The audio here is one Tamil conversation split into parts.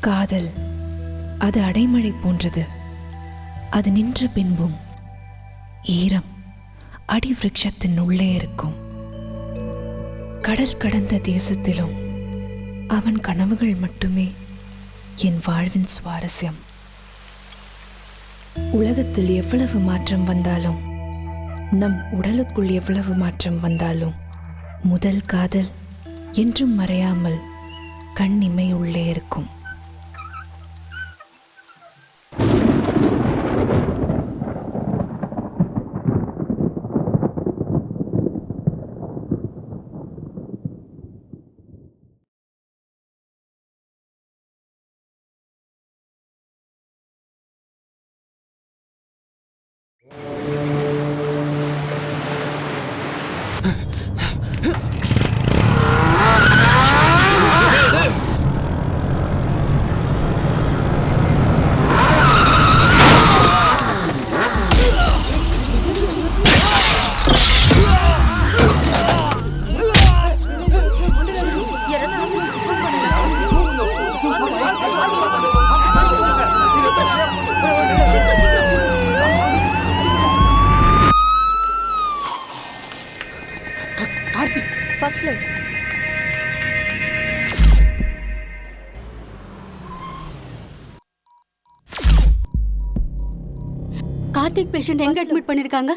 காதல் அது அடைமழை போன்றது. அது நின்ற பின்பும் ஈரம் அடி விருட்சத்தின் உள்ளே இருக்கும். கடல் கடந்த தேசத்திலும் அவன் கனவுகள் மட்டுமே என் வாழ்வின் சுவாரஸ்யம். உலகத்தில் எவ்வளவு மாற்றம் வந்தாலும், நம் உடலுக்குள் எவ்வளவு மாற்றம் வந்தாலும், முதல் காதல் என்றும் மறையாமல் கண்ணிமை உள்ளே இருக்கும். First floor. கார்த்திக் பேஷண்ட் எங்க அட்மிட் பண்ணிருக்காங்க?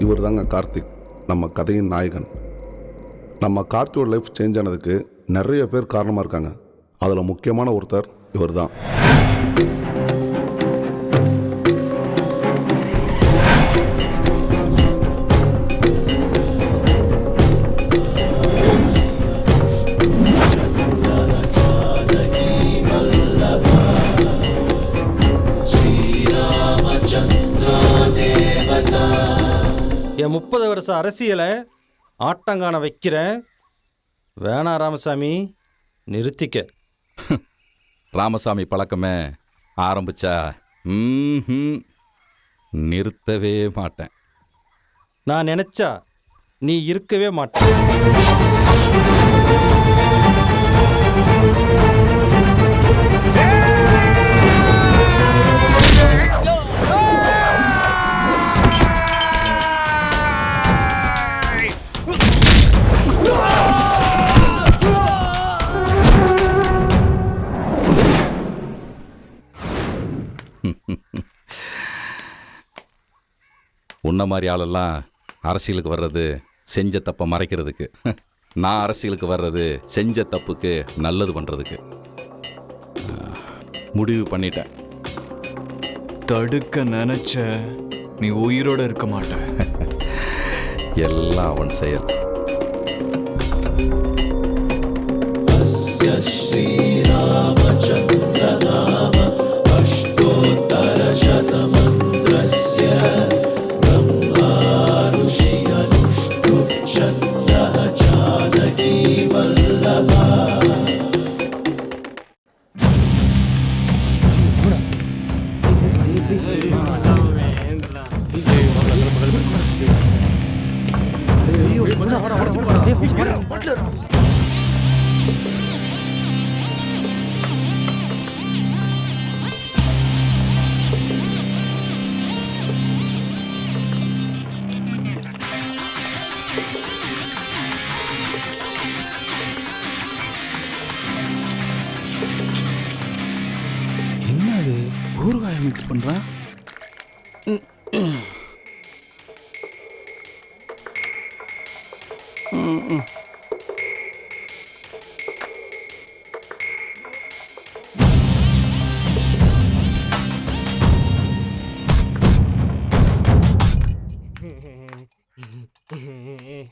இவர் தாங்க கார்த்திக், நம்ம கதையின் நாயகன். நம்ம கார்த்தியோட லைஃப் சேஞ்ச் ஆனதுக்கு நிறைய பேர் காரணமாக இருக்காங்க. அதில் முக்கியமான ஒருத்தர் இவர் தான். என் 30 வருஷ அரசியலை ஆட்டங்கான வைக்கிறேன். வேணா ராமசாமி, நிறுத்திக்க. ராமசாமி பழக்கமே ஆரம்பிச்சா நிறுத்தவே மாட்டேன். நான் நினைச்சா நீ இருக்கவே மாட்டேன். உன்ன மாதிரி ஆளெல்லாம் அரசியலுக்கு வர்றது செஞ்ச தப்பை மறைக்கிறதுக்கு. நான் அரசியலுக்கு வர்றது செஞ்ச தப்புக்கு நல்லது பண்ணுறதுக்கு. முடிவு பண்ணிட்டேன். தடுக்க நினைச்ச நீ உயிரோட இருக்க மாட்ட. எல்லாம் அவன் செயல். என்னது ஊறுகாயை மிக்ஸ் பண்ணுறான்?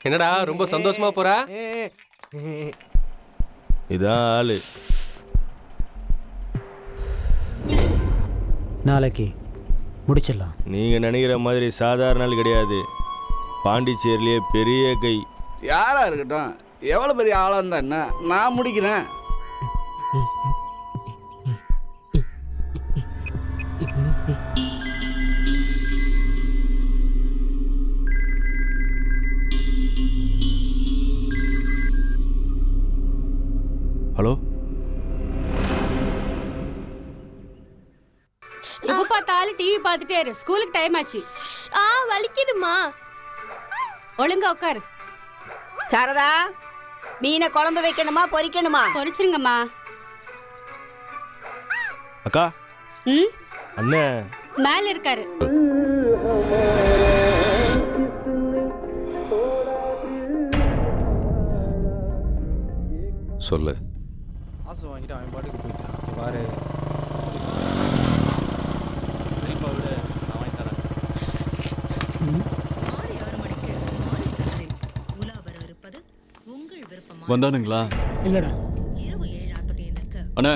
என்னடா ரொம்ப சந்தோஷமா போறா? இதான் ஆளு. நாளைக்கு முடிச்சிடலாம். நீங்கள் நினைக்கிற மாதிரி சாதாரண ஆள் கிடையாது. பாண்டிச்சேரியிலே பெரிய கை. யாரா இருக்கட்டும், எவ்வளோ பெரிய ஆளாக இருந்தா என்ன, நான் முடிக்கிறேன். ஹலோ, எப்ப பார்த்தாலும் டிவி பார்த்துட்டே இரு. ஸ்கூலுக்கு டைம் ஆச்சு. வலிக்குதுமா. ஒழுங்கா உட்காரு. சாரதா, மீனை குழம்பு வைக்கணுமா பொரிக்கணுமா? பொரிச்சிருங்கம்மா. அக்கா. ம், அண்ணன் மேல இருக்காரு. சொல்லு. காசு வாங்கிட்டு அவன் பாட்டுக்கு போயிட்டான். பாரு, வந்தானுங்களா? இல்லடா அண்ணா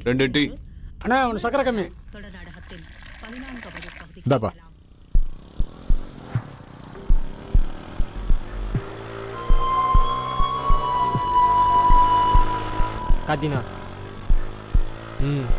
2 டீ. அண்ணா உனக்கு சக்கரை கம்மி. இந்தாப்பா. காத்தினா. ம்,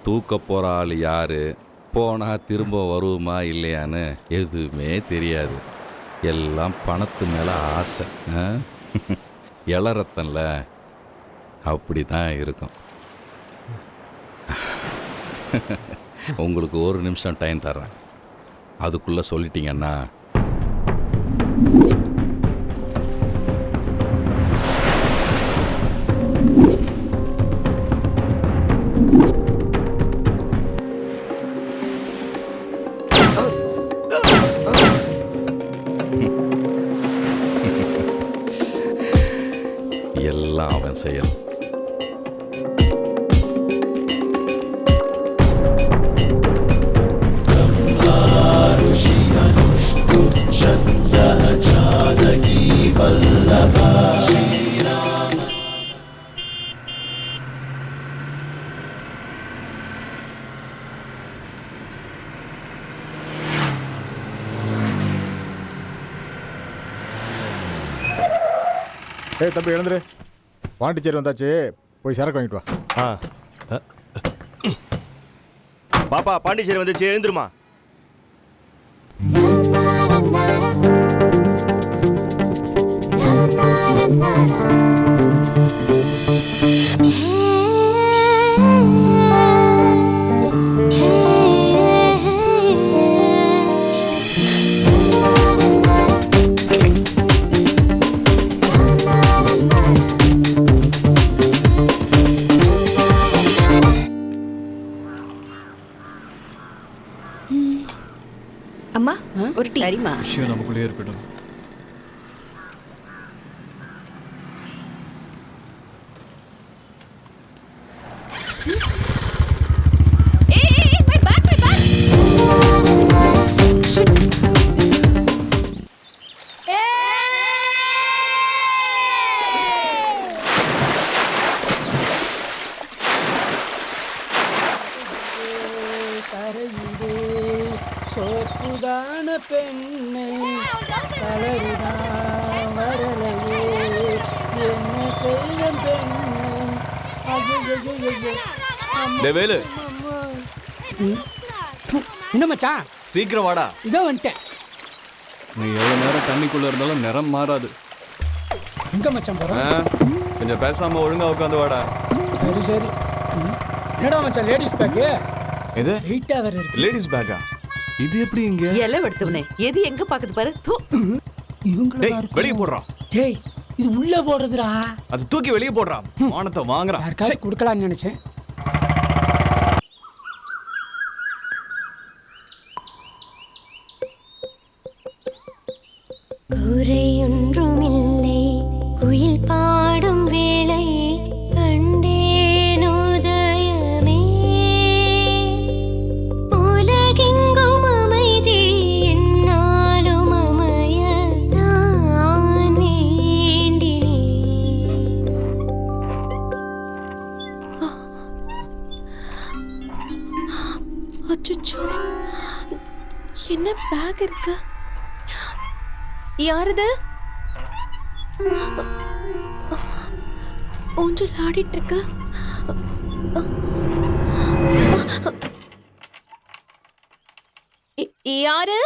தூக்க போகிற ஆள் யார், போனால் திரும்ப வருமா இல்லையான்னு எதுவுமே தெரியாது. எல்லாம் பணத்து மேலே ஆசை. இளரத்தன்ல அப்படி தான் இருக்கும். உங்களுக்கு 1 நிமிஷம் டைம் தர்றேன். அதுக்குள்ளே சொல்லிட்டீங்கன்னா எல்லாம் அவன் செயல். ஏய் தம்பி எழுந்துரு, பாண்டிச்சேரி வந்தாச்சு, போய் சரக்கு வாங்கிட்டு வா. பாப்பா பாண்டிச்சேரி வந்துச்சு, எழுந்துருமா. அம்மா ஒரு டீ. சரிம்மா. விஷயம் நமக்குள்ளே இருக்கட்டும். சோப்புதான பெண்ணே கலருதான் வரலையே என்ன செய்ய பெண்ணே. வேலு என்ன மச்சான், சீக்கிரம் வாடா. இதோ வந்துட்டேன். நீ எவ்வளவு நேரம் தண்ணிக்குள்ள இருந்தாலும் நிறம் மாறாது. எங்க மச்சான் போறோம்? கொஞ்சம் பேசாம ஒழுங்கா உட்காந்து வாடா. சரி சரி. என்னடா மச்சான் லேடிஸ் பேக்கு? எது வெயிட்டா வேற இருக்கு. லேடிஸ் பேக்கா? இது எப்படி இங்க? எல்லாம் எடுத்தவனே எது எங்க பாக்குது பாரு. இவங்களா வெளிய போடுறா. டேய் இது உள்ள போடுறதுடா. அது தூக்கி வெளிய போடுறா. மானத்தை வாங்குறா. யாருக்காச்சும் கொடுக்கலாம்னு நினைச்சேன். குறையொன்றுமில்லை குயில் பாடும் வேளை கண்டேன் உதயமே உலகெங்கும் அமைதி என்னாலும் அமைய நான் வேண்டினேன். அச்சச்சோ, என்ன பேக் இருக்கு? யாரது? ஊஞ்சல் ஆடிட்டு இருக்க. யாரு?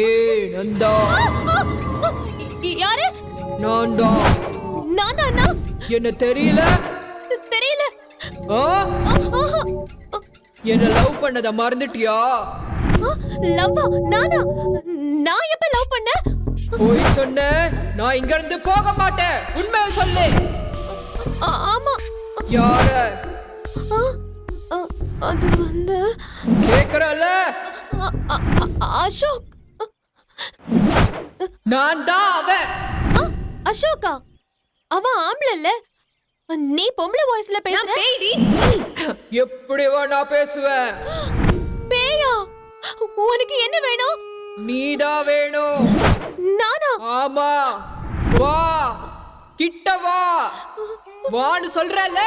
ஏய் நந்தா. யாரு? நந்தா. நானா? என்ன தெரியல? தெரியல. என்ன லவ் பண்ணத மறந்துட்டியா? லவ்வா? நானா? நான் எப்ப லவ் பண்ண? போய் சொன்ன, நான் இங்க இருந்து போக மாட்டேன். உண்மையை சொல்லு. ஆமா. யார? அது வந்து கேக்குறல. அசோக். நான் தான் அவன். அசோகா? அவன் ஆம்பளை இல்ல, நீ பொம்பளை வாய்ஸ்ல பேசுற. பேய்டி. எப்படி வேணா பேசுவேன். பேயா? உனக்கு என்ன வேணும்? நீதான் வேணும். நானா? ஆமா. வா கிட்ட வா. வான்னு சொல்றல.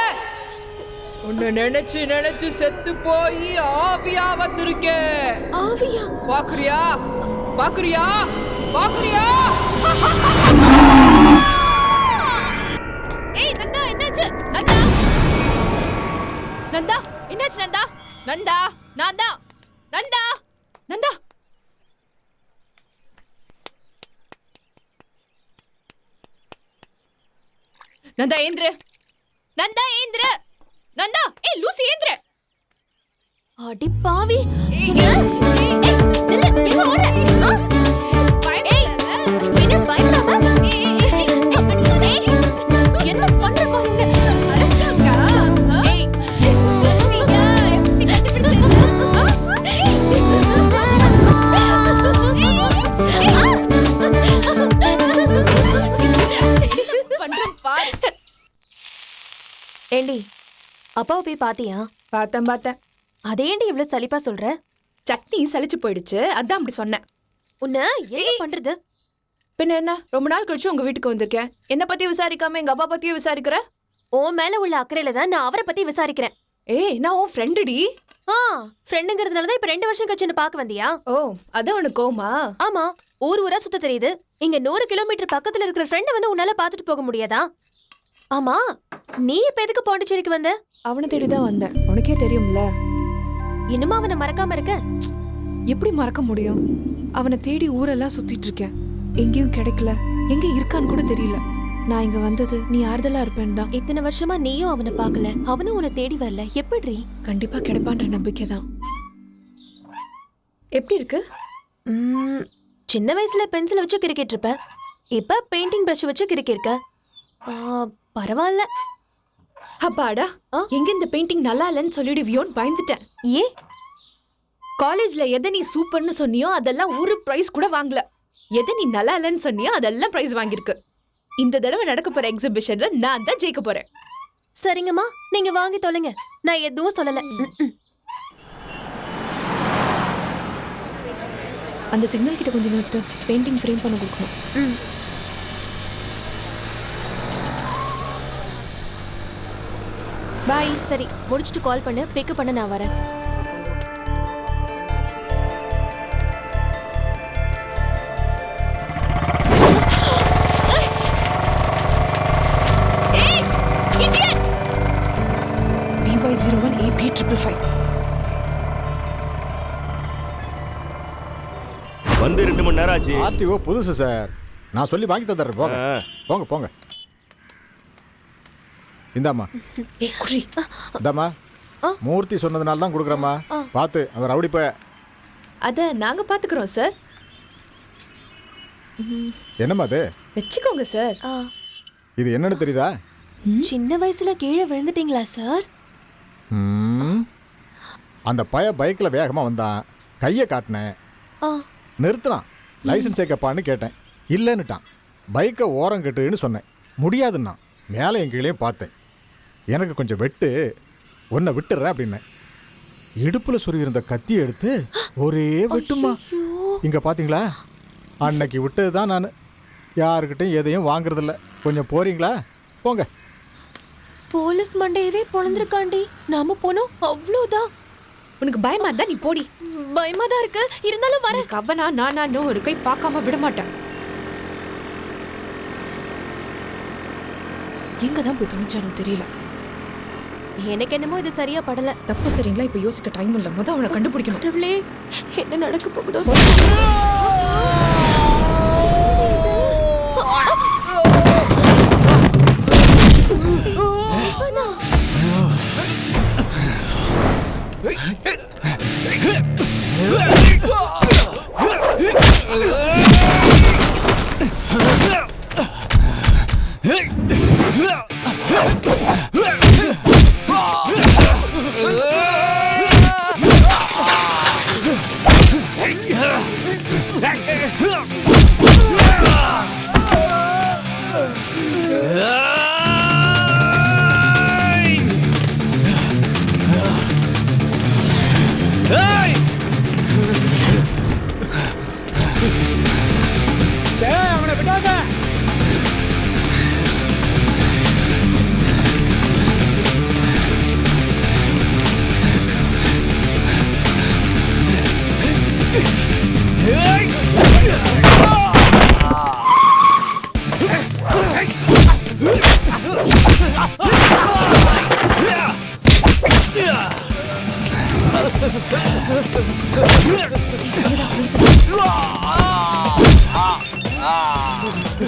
உன்னை நினைச்சு நினைச்சு செத்து போய் ஆவியா வந்திருக்கேன். ஆவியா? பாக்குறியா? பாக்குறியா? பாக்குறியா? ஏய் நந்தா, என்னாச்சு? நந்தா, நந்தா, என்னாச்சு? நந்தா, நந்தா, நந்தா, நந்தா, நந்தா. நந்தா ஏந்திர. நந்தா ஏந்திர. நந்தா, ஏய் லூசி ஏந்திர. அடி பாவி. நில்லு, எங்க ஓட? என்ன பயப்படாம? என்ன பண்ற பாருங்க. ஏண்டி அப்பாவை போய் பாத்தியா? பார்த்தேன். அதேண்டி இவ்வளவு சலிப்பா சொல்ற? சட்னி சலிச்சு போயிடுச்சு, அதான் அப்படி சொன்னேன். உன்ன என்ன பண்றது? பின்ன என்ன, ரொம்ப நாள் கழிச்சு உங்க வீட்டுக்கு வந்திருக்கேன். என்ன பத்தி விசாரிக்காம எங்க அப்பா பத்தியே விசாரிக்கிற? ஓ மேல உள்ள அக்கறையில தான் நான் அவரை பத்தி விசாரிக்கிறேன். ஏய், நான் உன் ஃப்ரெண்டுடி. ஃப்ரெண்டுங்கிறதுனால தான் இப்ப 2 வருஷம் கழிச்சு என்ன பார்க்க வந்தியா? ஓ, அதான் உனக்கு கோமா? ஆமா, ஊரா சுத்த தெரியுது. இங்க 100 கிலோமீட்டர் பக்கத்துல இருக்கிற ஃப்ரெண்ட வந்து உன்னால பாத்துட்டு போக முடியாதா? ஆமா, நீ இப்ப எதுக்கு பாண்டிச்சேரிக்கு வந்த? அவனை தேடிதான் வந்தேன், உனக்கே தெரியும்ல. இன்னுமா அவனை மறக்காம இருக்க? எப்படி மறக்க முடியும்? அவனை தேடி ஊரெல்லாம் சுத்திட்டு இருக்கேன், எங்கேயும் கிடைக்கல. எங்க இருக்கான்னு கூட தெரியல. நான் இங்க வந்தது நீ ஆறுதலா இருப்பேன் தான். இத்தனை வருஷமா நீயும் அவனை பார்க்கல, அவனும் உன்னை தேடி வரல. எப்படி? கண்டிப்பா கிடைப்பான்ற நம்பிக்கை தான். எப்படி இருக்கு? சின்ன வயசுல பென்சிலை வச்சு கிரிக்கெட் இருப்ப, இப்ப பெயிண்டிங் பிரஷ் வச்சு கிரிக்கெட். பரவாயில்ல. அப்பாடா, எங்க இந்த பெயிண்டிங் நல்லா இல்லைன்னு சொல்லிடுவியோன்னு பயந்துட்டேன். ஏன்? காலேஜ்ல எதை நீ சூப்பர்னு சொன்னியோ அதெல்லாம் ஒரு பிரைஸ் கூட வாங்கல. எதை நீ நல்லா இல்லைன்னு சொன்னியோ அதெல்லாம் பிரைஸ் வாங்கியிருக்கு. இந்த தடவை நடக்க போற எக்ஸிபிஷன்ல நான் தான் ஜெயிக்க போறேன். சரிங்கம்மா, நீங்க வாங்கி தொலைங்க, நான் எதுவும் சொல்லல. அந்த சிக்னல் கிட்ட கொஞ்சம் நிறுத்து, பெயிண்டிங் ஃப்ரேம் பண்ண கொடுக்கணும். பாய். சரி, முடிச்சுட்டு கால் பண்ணு, பிக்கப் பண்ண நான் வரேன். வந்து 2 மணி நேரம் ஆச்சு. ஆர்டிஓ புதுசு சார், நான் சொல்லி வாங்கி தந்துடுறேன். போங்க போங்க போங்க. இந்தாம்மா. இந்தாம்மா, மூர்த்தி சொன்னதுனால தான் கொடுக்குறேம்மா. பார்த்து அவர் ரவுடி போய். அத நாங்க பாத்துக்கிறோம் சார். என்னம்மா அது? வச்சுக்கோங்க சார். இது என்னன்னு தெரியுதா? சின்ன வயசுல கீழே விழுந்துட்டீங்களா சார்? அந்த பய பைக்கில் வேகமாக வந்தான், கையை காட்டினேன், நிறுத்தினான். லைசன்ஸ் ஏக்கப்பான்னு கேட்டேன், இல்லைன்னுட்டான். பைக்கை ஓரம் கட்டுன்னு சொன்னேன், முடியாதுன்னா. மேலே என் கீழேயும் பார்த்தேன். எனக்கு கொஞ்சம் வெட்டு, ஒன்றை விட்டுறேன் அப்படின்னேன். இடுப்பில் சொருகிருந்த கத்தியை எடுத்து ஒரே வெட்டுமா. இங்கே பார்த்தீங்களா, அன்னைக்கு விட்டது தான் நான். யாருக்கிட்டையும் எதையும் வாங்குறதில்ல. கொஞ்சம் போறீங்களா? போங்க. போலீஸ் மண்டையவே பொழந்திருக்காண்டி. நாம போனோம், அவ்வளோதான். உனக்கு பயமா இருந்தா நீ போடி. பயமா தான் இருக்கு, இருந்தாலும் வர. கவனா நானு ஒரு கை பார்க்காம விட மாட்டேன். எங்க தான் போய் துணிச்சானோ தெரியல. எனக்கு என்னமோ இது சரியா படல. தப்பு சரிங்களா இப்ப யோசிக்க டைம் இல்ல, முத அவனை கண்டுபிடிக்கணும். கடவுளே, என்ன நடக்க போகுதோ?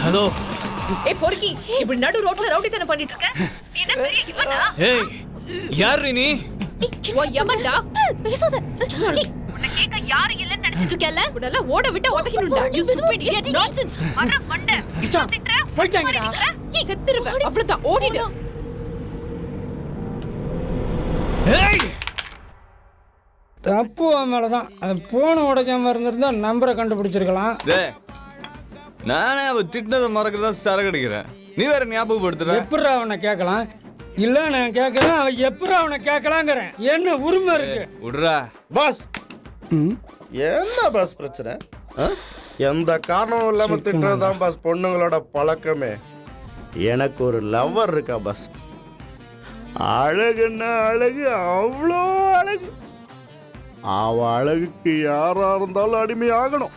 ஹலோ. ஏய் பொறுக்கி, இப்படி நடு ரோட்ல ரவுடித்தனம் பண்ணிட்டு இருக்க? நீ என்ன பெரிய இவனா? ஏய், யார் நீ? ஓ யமன்டா, பேசாத. உன்னை கேக்க யாரு இல்லன்னு நினைச்சிட்டு இருக்கல? உடல ஓட விட்டு உதகினுடா. You stupid idiot, nonsense. அட மண்ட. கிச்சான், போய்ட்டாங்கடா. செத்துருவே, அவ்வளவுதான், ஓடிடு. ஏய், தப்பு மேலதான். அது போன உடைக்காம இருந்திருந்தா நம்பரை கண்டுபிடிச்சிருக்கலாம். நானே அவ திட்டினதை மறக்கிறதா சரக்கு அடிக்கிறேன். நீ வேற ஞாபகப்படுத்துற. எப்படி அவனை கேட்கலாம்? இல்ல நான் கேட்கறேன், அவன் எப்படி அவனை கேட்கலாங்கிறேன். என்ன உரிமை இருக்கு? விடுறா பாஸ் என்ன பாஸ் பிரச்சனை? எந்த காரணமும் இல்லாம திட்டுறதுதான் பாஸ் பொண்ணுங்களோட பழக்கமே. எனக்கு ஒரு லவ்வர் இருக்கா பாஸ். அழகுன்னா அழகு, அவ்வளோ அழகு. அவ அழகுக்கு யாரா இருந்தாலும் அடிமை ஆகணும்.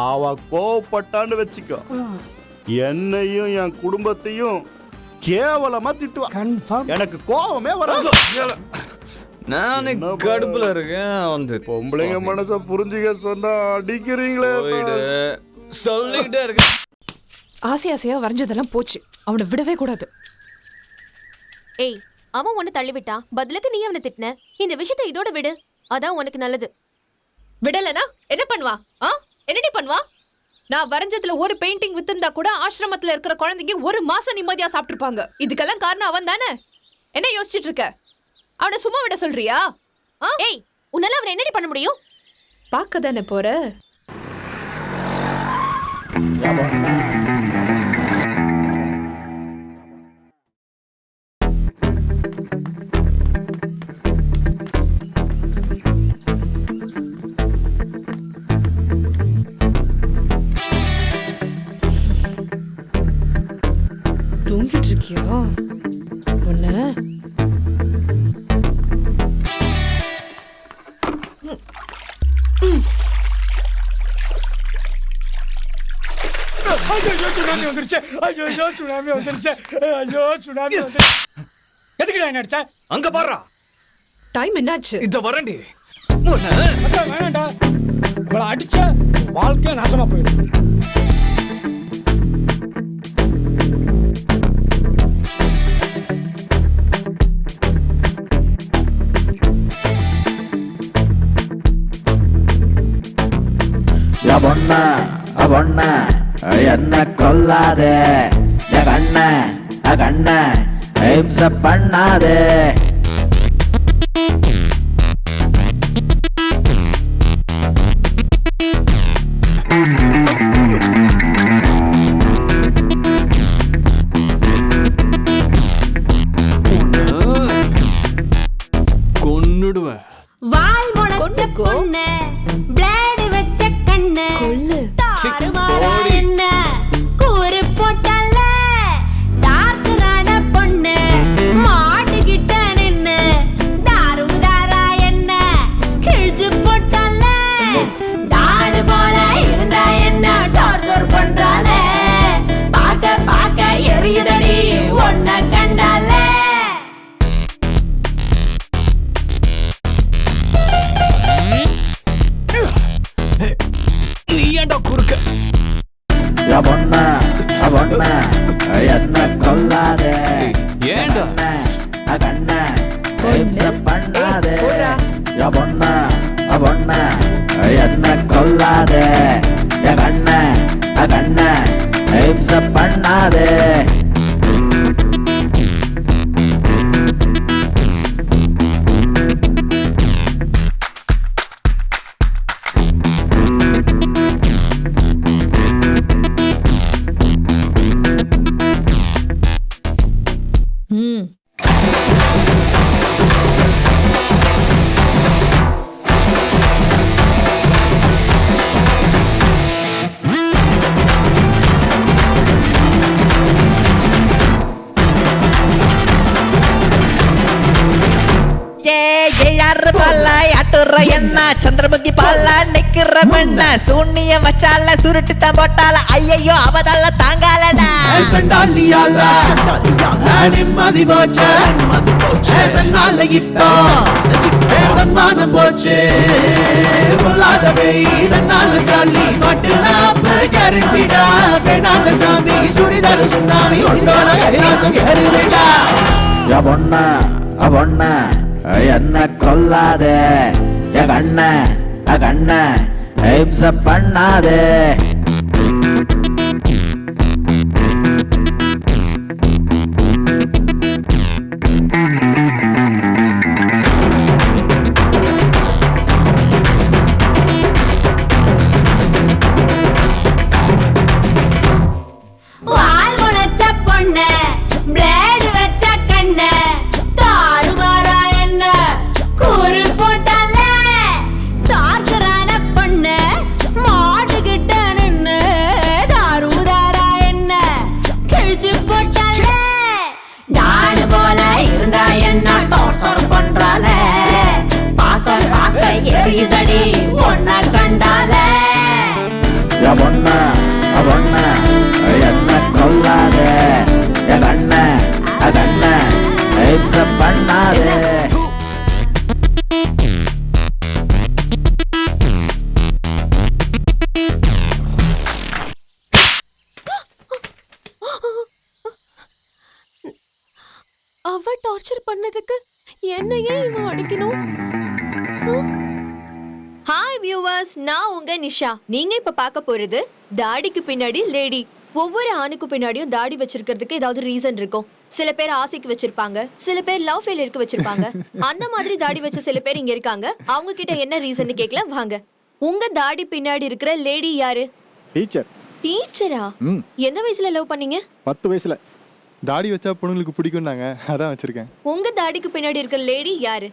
அவ கோவப்பட்டான்னு வச்சுக்கோ, என்னையும் என் குடும்பத்தையும் கேவலமா திட்டுவா. எனக்கு கோவமே வராது. நானே கடுப்புல இருக்கேன். வந்து பொம்பளைங்க மனச புரிஞ்சுக்க சொன்னா அடிக்கிறீங்களே. சொல்லிக்கிட்டே இருக்கேன். ஆசை ஆசையா வரைஞ்சதெல்லாம் போச்சு, அவனை விடவே கூடாது. ஏய், அவன் உன்னை தள்ளிவிட்டான், பதிலுக்கு நீ அவனை திட்டின. இந்த விஷயத்தை இதோட விடு, அதான் உனக்கு நல்லது. விடலனா என்ன பண்ணுவா? என்னடி பண்ணுவா? நான் வரைஞ்சதுல ஒரு பெயிண்டிங் வித்திருந்தா கூட ஆசிரமத்துல இருக்கிற குழந்தைங்க ஒரு மாசம் நிம்மதியா சாப்பிட்டுருப்பாங்க. இதுக்கெல்லாம் காரணம் அவன் தானே. என்ன யோசிச்சுட்டு இருக்க? அவனை சும்மா விட சொல்றியா? ஏய், உன்னால அவனை என்னடி பண்ண முடியும்? பார்க்க தானே போற. தூங்கிட்டு இருக்கியா? ஒண்ணு சுனாமி வந்துருச்சு. சுனாமி வந்துருச்சு. சுனாமி வந்துருச்சு. எதுக்குடா என்ன அடிச்ச? அங்க பாருடா. டைம் என்னாச்சு? இத வரேன்டி. வேணாண்டா, இவளை அடிச்ச வாழ்க்கை நாசமா போயிடும். பொண்ண என்ன கொல்லாதே, கண்ண ஹிம்சை பண்ணாதே. கொன்னுடுவேன். வால் முளைச்ச பொண்ணு, பிளேடு வச்ச கண்ணு, கொல்லு. என்ன கூறு போட்டல்ல, டார்ச்சரான பொண்ணு மாட்டுக்கிட்ட நின்னு தாருதாரா என்ன கிழிச்சு போட்டல்ல. தாடு போல இருந்தா என்ன டார்ச்சர் பண்றால, பாக்க பாக்க எரியுதடி ஒன்ன கண்டால. பொண்ண என்ன கொல்லாதே, ஏண்டா கண்ண ஹிம்சை பண்ணாதே. பொண்ண என்ன கொல்லாதே, கண்ண ஹிம்சை பண்ணாதே. என்ன சந்திரமுகி பாலா நிக்கிற பெண்ண சூன்னியம் வச்சால சுருட்டு போட்டால ஐயோ அவதால தாங்காலடா. நிம்மதி போச்சு இப்போ மானம் போச்சு. பொல்லாதவை இதனால ஜாலி மாட்டுடா வேணாங்க சாமி சுடிதாரு சுண்ணாமி ஒன்றோட கைலாசம் ஏறிடா. பொண்ண என்ன கொல்லாதே, கண்ண ஹிம்சை பண்ணாதே. வால் முளைச்ச பொண்ணு, பிளேடு வச்ச கண்ணு, என் பொண்ணு என்ன கொல்லாதே என் கண்ண ஹிம்சை பண்ணாதே. அவ டார்ச்சர் பண்ணதுக்கு என்னையே இவன் அடிக்கணும்? ஹாய் வியூவர்ஸ், நான் உங்க நிஷா. நீங்க இப்ப பார்க்க போறது தாடிக்கு பின்னாடி லேடி. ஒவ்வொரு ஆணுக்கு பின்னாடியும் தாடி வச்சிருக்கிறதுக்கு ஏதாவது ரீசன் இருக்கும். சில பேர் ஆசைக்கு வச்சிருப்பாங்க, சில பேர் லவ் ஃபெயிலியருக்கு வச்சிருப்பாங்க. அந்த மாதிரி தாடி வச்ச சில பேர் இங்க இருக்காங்க. அவங்க கிட்ட என்ன ரீசன் கேட்கலாம் வாங்க. உங்க தாடி பின்னாடி இருக்கிற லேடி யாரு? டீச்சர். டீச்சரா? எந்த வயசுல லவ் பண்ணீங்க? 10 வயசுல. தாடி வச்சா பொண்ணுங்களுக்கு பிடிக்கும்னாங்க, அதான் வச்சிருக்கேன். உங்க தாடிக்கு பின்னாடி இருக்கிற லேடி யாரு?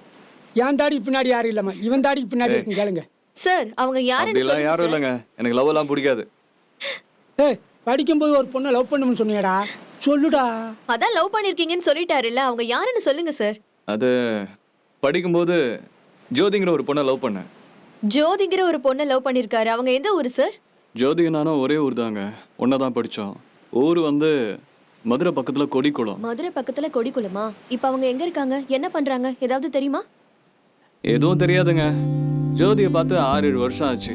என் தாடி பின்னாடி யாரும் இல்லம்மா, இவன் தாடிக்கு பின்னாடி இருக்கு, கேளுங்க. சார், அவங்க யாருன்னு அப்படிலாம் சொல்லுங்க யாரும் சார். இல்லைங்க. எனக்கு லவ் எல்லாம் பிடிக்காது. ஏய், படிக்கும்போது ஒரு பொண்ணை லவ் பண்ணுன்னு சொன்னியடா, சொல்லுடா. அதான் லவ் பண்ணிருக்கீங்கன்னு சொல்லிட்டாருல்ல, அவங்க யாருன்னு சொல்லுங்க சார். அது படிக்கும்போது ஜோதிங்கிற ஒரு பொண்ணை லவ் பண்ணேன். ஜோதிங்கிற ஒரு பொண்ணை லவ் பண்ணிருக்காரு. அவங்க எந்த ஊரு சார்? ஜோதிக நானும் ஒரே ஊர் தாங்க, ஒன்னதான் படித்தோம். ஊர் வந்து மதுரை பக்கத்தில் கொடிக்குளம். மதுரை பக்கத்துல கொடிக்குளமா? இப்போ அவங்க எங்க இருக்காங்க, என்ன பண்றாங்க, ஏதாவது தெரியுமா? எதுவும் தெரியாதுங்க. ஜோதியை பார்த்து 6-7 வருஷம் ஆச்சு.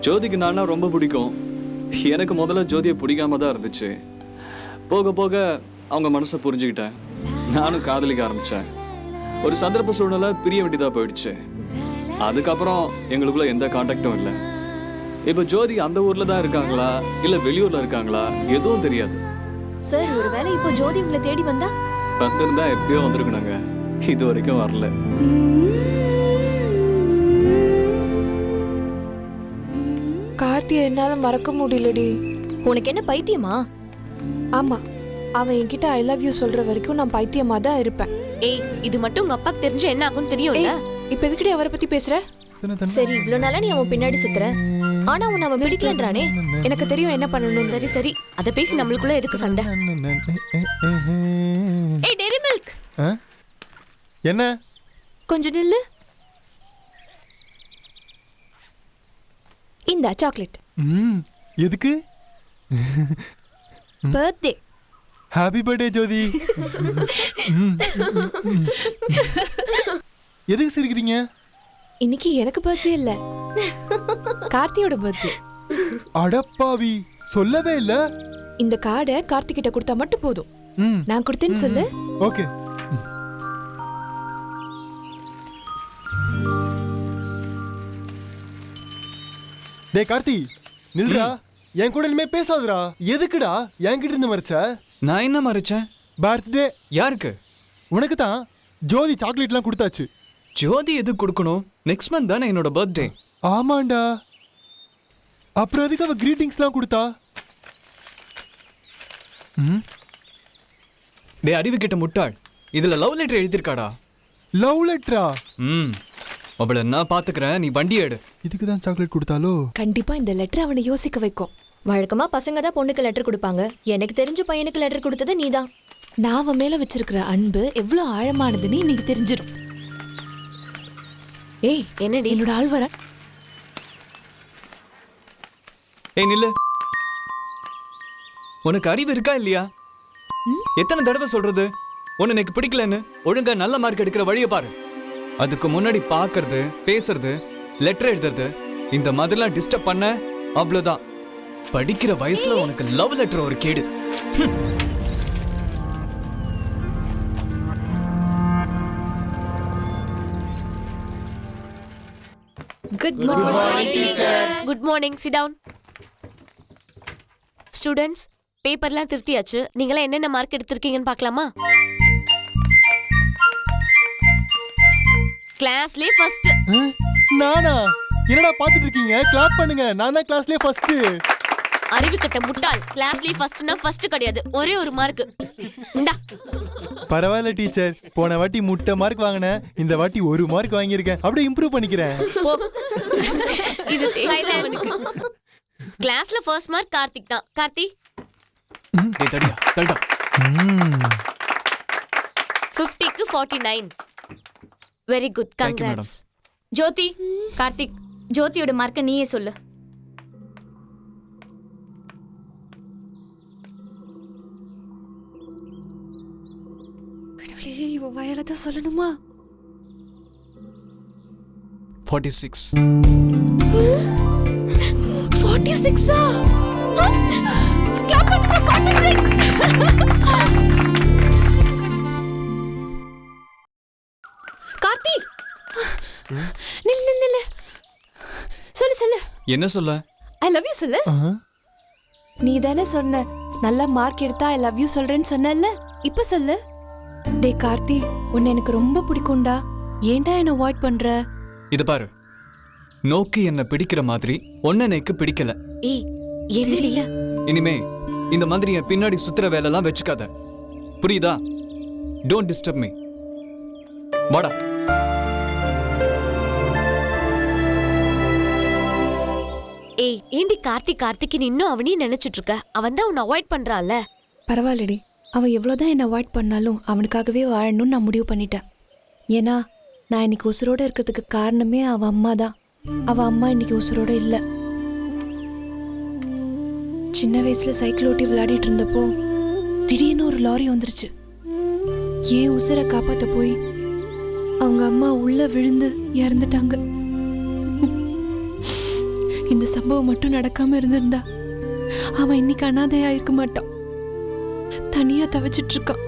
ஜோதிக்கு நானா ரொம்ப பிடிக்கும். எனக்கு முதல்ல ஜோதியை பிடிக்காம தான் இருந்துச்சு. போக போக அவங்க மனசை புரிஞ்சுக்கிட்டேன். நானும் காதலிக்க ஆரம்பித்தேன். ஒரு சந்தர்ப்ப சூழ்நிலை பிரிய வேண்டியதாக போயிடுச்சு. அதுக்கப்புறம் எங்களுக்குள்ள எந்த கான்டாக்டும் இல்லை. இப்போ ஜோதி அந்த ஊரில் தான் இருக்காங்களா இல்லை வெளியூரில் இருக்காங்களா எதுவும் தெரியாது. சார், ஒருவேளை இப்போ ஜோதி உங்களை தேடி வந்தா? வந்திருந்தா எப்பயோ வந்திருக்கணுங்க, இது வரைக்கும் வரல. கார்த்தியை என்னால மறக்க முடியலடி. உனக்கு என்ன பைத்தியமா? ஆமா, அவன் என்கிட்ட ஐ லவ் யூ சொல்ற வரைக்கும் நான் பைத்தியமா தான் இருப்பேன். ஏய், இது மட்டும் உங்க அப்பாக்கு தெரிஞ்சு என்ன ஆகும்னு தெரியும்ல? இப்ப எதுக்கடி அவரை பத்தி பேசுற? சரி, இவ்ளோ நாளா நீ அவன் பின்னாடி சுத்துற, ஆனா உன்னை அவன் பிடிக்கலன்றானே. எனக்கு தெரியும் என்ன பண்ணணும். சரி சரி, அத பேசி நம்மளுக்குள்ள எதுக்கு சண்டை? ஏய் டெய்ரி மில்க், என்ன? கொஞ்சம் நில்லு. இந்த சாக்லேட். எதுக்கு? பர்த்டே. ஹாப்பி பர்த்டே ஜோதி. எதுக்கு சிரிக்கிறீங்க? இன்னைக்கு எனக்கு பர்த்டே இல்ல, கார்த்தியோட பர்த்டே. அடப்பாவி, சொல்லவே இல்ல. இந்த கார்டை கார்த்தி கிட்ட கொடுத்தா மட்டும் போதும். நான் கொடுத்தேன்னு சொல்லு. ஓகே. டேய் கார்த்தி, நில்றா. என் கூட இனிமே பேசாதடா. எதுக்குடா என்கிட்ட இருந்து மறைச்ச? நான் என்ன மறைச்சேன்? பர்த்டே யாருக்கு? உனக்கு தான். ஜோதி சாக்லேட்லாம் கொடுத்தாச்சு. ஜோதி எது கொடுக்கணும்? நெக்ஸ்ட் மந்த் தானே என்னோட பர்த்டே. ஆமாண்டா. அப்புறம் எதுக்கு அவ கிரீட்டிங்ஸ்லாம் கொடுத்தா? டே அறிவு கிட்ட முட்டாள், இதுல லவ் லெட்டர் எழுதிருக்காடா. லவ் லெட்டரா? அவளை நான் பாத்துக்கிறேன், நீ வண்டி எடு. இதுக்கு தான் சாக்லேட் கொடுத்தாலோ? கண்டிப்பா இந்த லெட்டர் அவனை யோசிக்க வைக்கும். வழக்கமா பசங்க தான் பொண்ணுக்கு லெட்டர் கொடுப்பாங்க. எனக்கு தெரிஞ்ச பையனுக்கு லெட்டர் கொடுத்தது நீதான். நான் அவன் மேல வச்சிருக்கிற அன்பு எவ்வளவு ஆழமானதுன்னு இன்னைக்கு தெரிஞ்சிடும். ஏய், என்னடி? என்னோட ஆள் வர. ஏய் நில்லு. உனக்கு அறிவு இருக்கா இல்லையா? எத்தனை தடவை சொல்றது உன்னை எனக்கு பிடிக்கலன்னு? ஒழுங்கா நல்ல மார்க் எடுக்கிற வழியை பாரு. அதுக்கு முன்னாடி பாக்குறது, பேசுறது, லெட்டர் எழுதுறது, இந்த மாதிரிலாம் டிஸ்டர்ப் பண்ண அவ்வளவுதான். படிக்கிற வயசுல உனக்கு லவ் லெட்டர் ஒரு கேடு. Good morning teacher. Good morning, sit down. Students, பேப்பர்லாம் திருத்தியாச்சு. நீங்களாம் என்னென்ன மார்க் எடுத்திருக்கீங்கன்னு பார்க்கலாமா? கிளாஸ்லயே ஃபர்ஸ்ட். நானா? என்னடா பாத்துட்டு இருக்கீங்க? கிளாப் பண்ணுங்க. நான் தான் கிளாஸ்லயே ஃபர்ஸ்ட். அறிவு கட்ட முட்டாள். கிளாஸ்லயே ஃபர்ஸ்ட்னா ஃபர்ஸ்ட் கிடையாது, ஒரே ஒரு மார்க். இந்தா. பரவாயில்ல டீச்சர், போன வாட்டி முட்டை மார்க் வாங்கினேன், இந்த வாட்டி 1 மார்க் வாங்கியிருக்கேன். அப்படியே இம்ப்ரூவ் பண்ணிக்கிறேன். இது சைலன்ஸ். கிளாஸ்ல ஃபர்ஸ்ட் மார்க் கார்த்திக் தான். கார்த்தி டேய் தடியா, தள்ளுடா. 50க்கு 49. Very good, congrats. Jyothi, Karthik, ஜோதியோட மார்க்க நீயே சொல்லு. இவ வயல தான் சொல்லணுமா? 46. 46ஆ? கிளாப் பண்ணுங்க 46. கார்த்தி நில்ல சொல்லு என்ன சொல்ல? ஐ லவ் யூ சொல்லு. நீ தானே சொன்ன நல்ல மார்க் எடுத்தா ஐ லவ் யூ சொல்றேன்னு சொன்னல, இப்ப சொல்லு. டே கார்த்தி, உன்னை எனக்கு ரொம்ப பிடிக்கும்டா. ஏன்டா என்ன அவாய்ட் பண்ற? இது பாரு, நோக்கி என்ன பிடிக்கிற மாதிரி ஒன்ன எனக்கு பிடிக்கல. ஏய் என்னடி? இனிமே இந்த மாதிரி என் பின்னாடி சுத்துற வேலைலாம் வச்சுக்காத, புரியுதா? Don't disturb me. வாடா. ஏய் ஏண்டி கார்த்திக்கு இன்னும் அவனையும் நினைச்சிட்டு இருக்க? அவன் தான் உன்னை அவாய்ட் பண்றான்ல. பரவாயில்லடி, அவன் எவ்வளோதான் என்ன அவாய்ட் பண்ணாலும் அவனுக்காகவே வாழணும்னு நான் முடிவு பண்ணிட்டேன். ஏன்னா நான் இன்னைக்கு உசுரோட இருக்கிறதுக்கு காரணமே அவன் அம்மா தான். அவன் அம்மா இன்னைக்கு உசுரோட இல்லை. சின்ன வயசுல சைக்கிள் ஓட்டி விளையாடிட்டு இருந்தப்போ திடீர்னு ஒரு லாரி வந்துருச்சு. ஏன் உசுரை காப்பாற்ற போய் அவங்க அம்மா உள்ள விழுந்து இறந்துட்டாங்க. இந்த சம்பவம் மட்டும் நடக்காம இருந்திருந்தா அவன் இன்னைக்கு அனாதையா இருக்க மாட்டான். தனியா தவிச்சிட்டு இருக்கான்.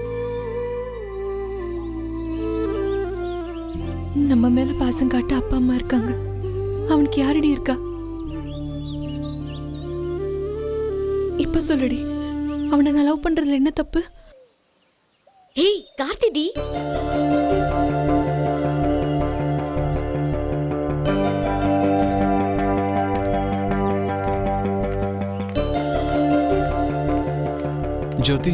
நம்ம மேல பாசம் காட்ட அப்பா அம்மா இருக்காங்க. அவனுக்கு யாரடி இருக்கா? இப்ப சொல்லுடி, அவனை நான் லவ் பண்றதுல என்ன தப்பு? ஏய் கார்த்திடி, ஜோதி,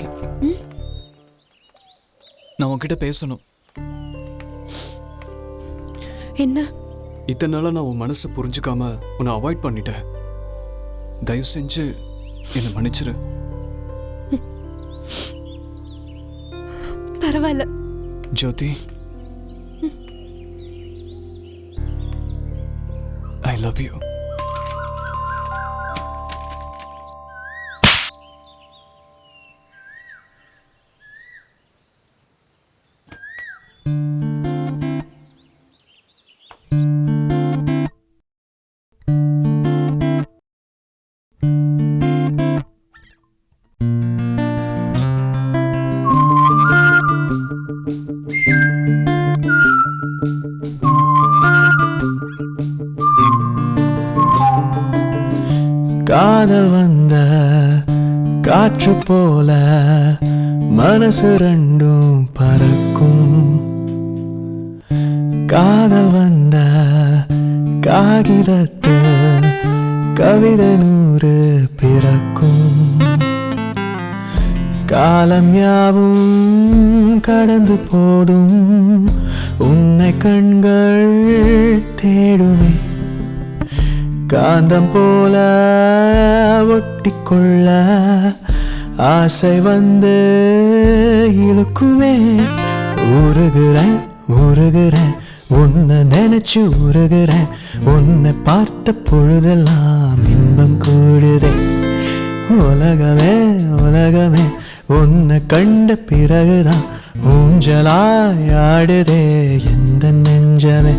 நான் உன்கிட்ட பேசணும். என்ன? இத்தனை நாளா நான் உன் மனசை புரிஞ்சுக்காம உன்னை அவாய்ட் பண்ணிட்டேன். தயவு செஞ்சு என்னை மன்னிச்சிரு. பரவாயில்ல ஜோதி, ஐ லவ் யூ. காதல் வந்த காற்று போல மனசு ரெண்டும் பறக்கும். காதல் வந்த காகிதத்து கவிதை 100 பிறக்கும். காலம் யாவும் கடந்து போதும் உன்னை கண்கள் தேடுமே. காந்தம் போல ஒட்டிக்கொள்ள ஆசை வந்து இழுக்குமே. உருகுறேன் உன்னை நினைச்சு உருகுறேன். உன்னை பார்த்த பொழுதெல்லாம் இன்பம் கூடுதே. உலகமே உன்னை கண்ட பிறகுதான் ஊஞ்சலாய் ஆடுதே எந்த நெஞ்சமே.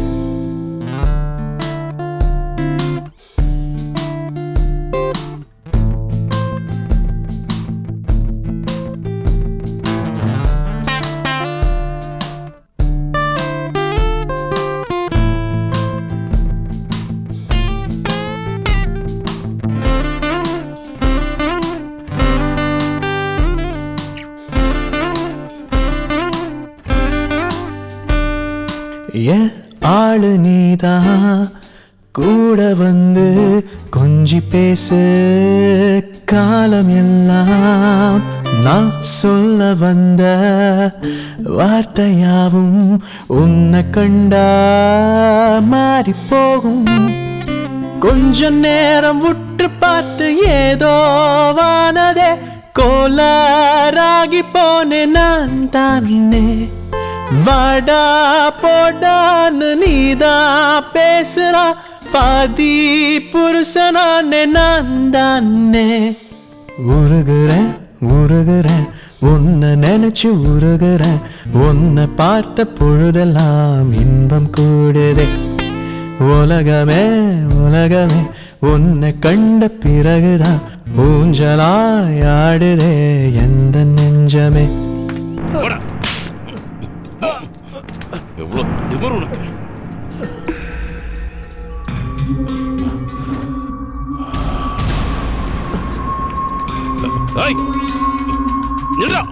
ஏன் ஆளு நீதான் கூட வந்து கொஞ்சி பேசு. காலம் எல்லாம் நான் சொல்ல வந்த வார்த்தையாவும் உன்னை கண்டா மாறி போகும். கொஞ்ச நேரம் விட்டு பார்த்து ஏதோ வானதே கோளாறாகி போனேன் நான் தானே. வாடா போடான்னு நீதான் பேசுறா. பாதி புருஷனானே நான் தானே. உருகுறேன் உன்னை நினைச்சு உருகுறேன் உன்னை பார்த்த பொழுதெல்லாம் இன்பம் கூடுதே உலகமே உலகமே உன்னை கண்ட பிறகுதான் ஊஞ்சலாயாடுதே எந்த நெஞ்சமே. எவ்வளவு திமிரு உனக்கு. ஏய், நில்றா.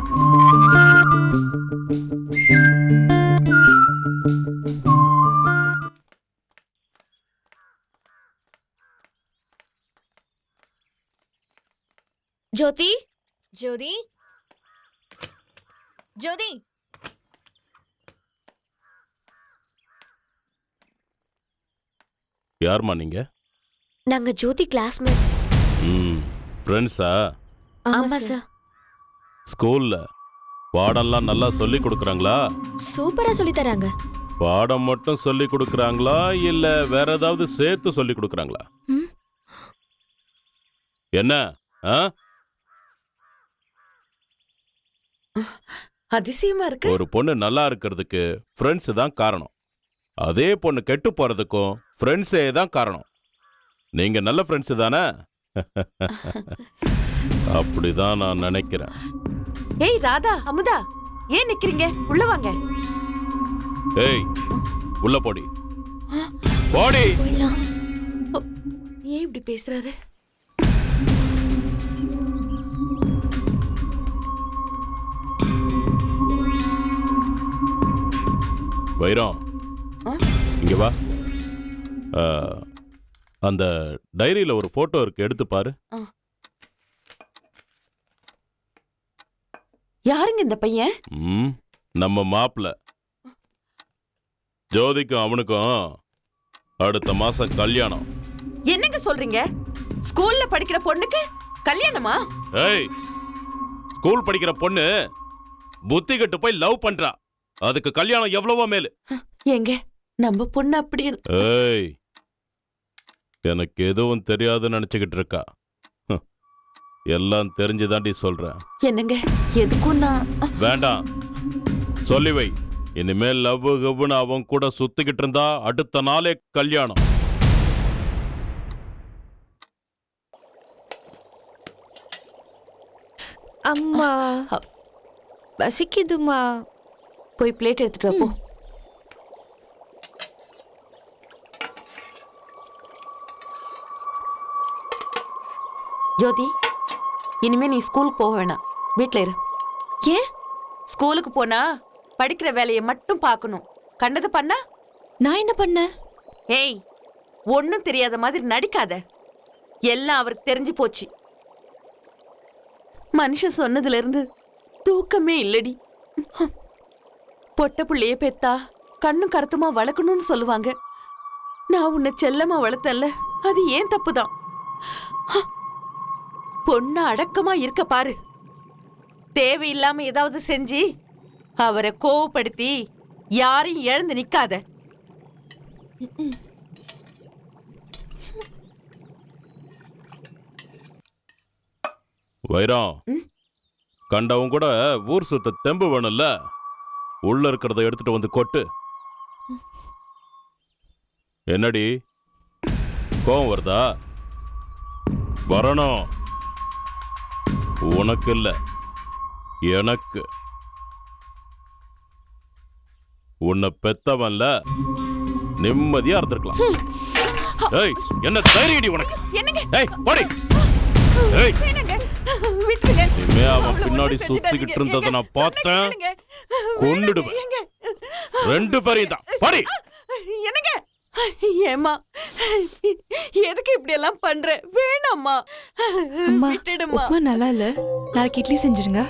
ஜோதி ஜோதி ஜோதி யாருமா நீங்க? நாங்க ஜோதி கிளாஸ்மேட். ஃப்ரெண்ட்ஸா? ஆமா சார். ஸ்கூல்ல பாடம்லாம் நல்லா சொல்லி கொடுக்குறாங்களா? சூப்பரா சொல்லி தராங்க. பாடம் மட்டும் சொல்லி கொடுக்குறாங்களா இல்ல வேற ஏதாவது சேர்த்து சொல்லி கொடுக்குறாங்களா? என்ன அதிசயமா இருக்கு. ஒரு பொண்ணு நல்லா இருக்கிறதுக்கு ஃப்ரெண்ட்ஸ் தான் காரணம். அதே பொண்ணு கெட்டு போறதுக்கும் ஃப்ரெண்ட்ஸே தான் காரணம். நீங்க நல்ல ஃப்ரெண்ட்ஸ் தானே? அப்படிதான் நான் நினைக்கிறேன். ஏய் ராதா, அமுதா, ஏன் நிக்கிறீங்க? உள்ள வாங்க. ஏய், உள்ள போடி. போடி. ஏன் இப்படி பேசுறாரு? வைரம், இங்க வா. அந்த டைரியில ஒரு போட்டோ இருக்கு, எடுத்து பாரு. யாருங்க இந்த பையன்? நம்ம மாப்பிள்ள. ஜோதிக்கும் அவனுக்கும் அடுத்த மாசம் கல்யாணம். என்னங்க சொல்றீங்க? ஸ்கூல்ல படிக்கிற பொண்ணுக்கு கல்யாணமா? ஏய், ஸ்கூல் படிக்கிற பொண்ணு புத்தி கெட்டு போய் லவ் பண்றா. அதுக்கு கல்யாணம் எவ்வளவோ மேலு. எங்க நம்ம பொண்ணு அப்படி? ஏய், எனக்கு எதுவும் தெரியாதுன்னு நினைச்சுக்கிட்டு இருக்கா. எல்லாம் தெரிஞ்சுதாண்டி சொல்றேன். என்னங்க எதுக்கும் நான் வேண்டாம், சொல்லி வை. இனிமேல் லவ் கவ்னு அவன் கூட சுத்திக்கிட்டு இருந்தா அடுத்த நாளே கல்யாணம். அம்மா பசிக்குதுமா. போய் பிளேட் எடுத்துட்டு வா போ. ஜோதி, இனிமே நீ ஸ்கூலுக்கு போக வேணாம், வீட்ல இரு. ஏன்? ஸ்கூலுக்கு போனா படிக்கிற வேலையை மட்டும் பார்க்கணும். கண்டது பண்ணா? நான் என்ன பண்ண? ஏய், ஒன்னும் தெரியாத மாதிரி நடிக்காத. எல்லாம் அவருக்கு தெரிஞ்சு போச்சு. மனுஷன் சொன்னதுல இருந்து தூக்கமே இல்லடி. பொட்ட புள்ளைய பெத்தா கண்ணும் கருத்துமா வளர்க்கணும்னு சொல்லுவாங்க. நான் உன்னை செல்லமா வளர்த்தல்ல, அது ஏன் தப்புதான். பொண்ணு அடக்கமா இருக்க பாரு. தேவையில்லாம ஏதாவது செஞ்சு அவரை கோவப்படுத்தி யாரையும் இழந்து நிக்காத. வைரம், கண்டவன் கூட ஊர் சுத்த தெம்பு வேணும்ல. உள்ள இருக்கிறத எடுத்துட்டு வந்து கொட்டு. என்னடி கோவம் வருதா? வரணும். உனக்கு இல்ல, எனக்கு. உன்னை பெத்தவன்ல நிம்மதியா இருந்திருக்கலாம். ஏய், என்ன தைரியடி உனக்கு? ஏய், போடி. ஏய், இனிமே அவன் பின்னாடி சுத்திக்கிட்டு இருந்ததை நான் பார்த்தேன், கொன்னுடுவேன். ரெண்டு பேரையும் தான். போடி. என்னங்க? ஏமா, எதுக்கு இப்படி எல்லாம் பண்ற? வேணாம்மா, விட்டுடுமா. உப்புமா நல்லா இல்ல, நாளைக்கு இட்லி செஞ்சிருங்க.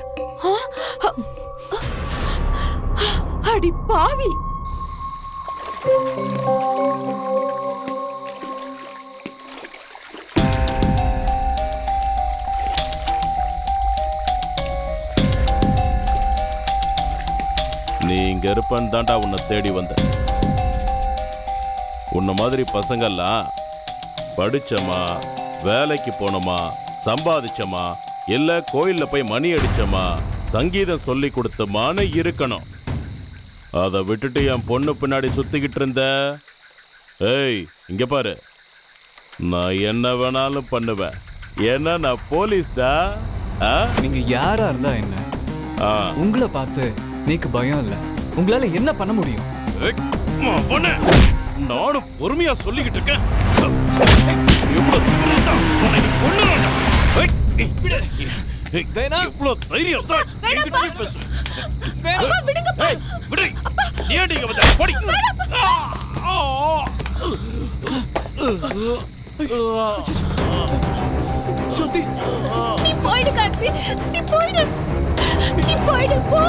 அடி பாவி. நீ இங்க இருப்பன்னு தாண்டா உன்னை தேடி வந்த. உன்ன மாதிரி பசங்கள்லாம் படிச்சமா, வேலைக்கு போனோமா, சம்பாதிச்சமா, இல்ல கோயில்ல போய் மணி அடிச்சோமா சங்கீதம் சொல்லி கொடுத்தமான்னு இருக்கணும். அதை விட்டுட்டு என் பொண்ணு பின்னாடி சுத்திக்கிட்டு இருந்த. ஏய் இங்க பாரு, நான் என்ன வேணாலும் பண்ணுவேன். ஏன்னா நான் போலீஸ்டா. நீங்க யாரா இருந்தா என்ன, உங்களை பார்த்து நீக்கு பயம் இல்ல. உங்களால என்ன பண்ண முடியும்? நானும் பொறுமையா சொல்லிக்கிட்டு இருக்கேன். ஜோதி, நீ போயிடு கார்த்தி, நீ போயிடு, நீ போயிடு, போ.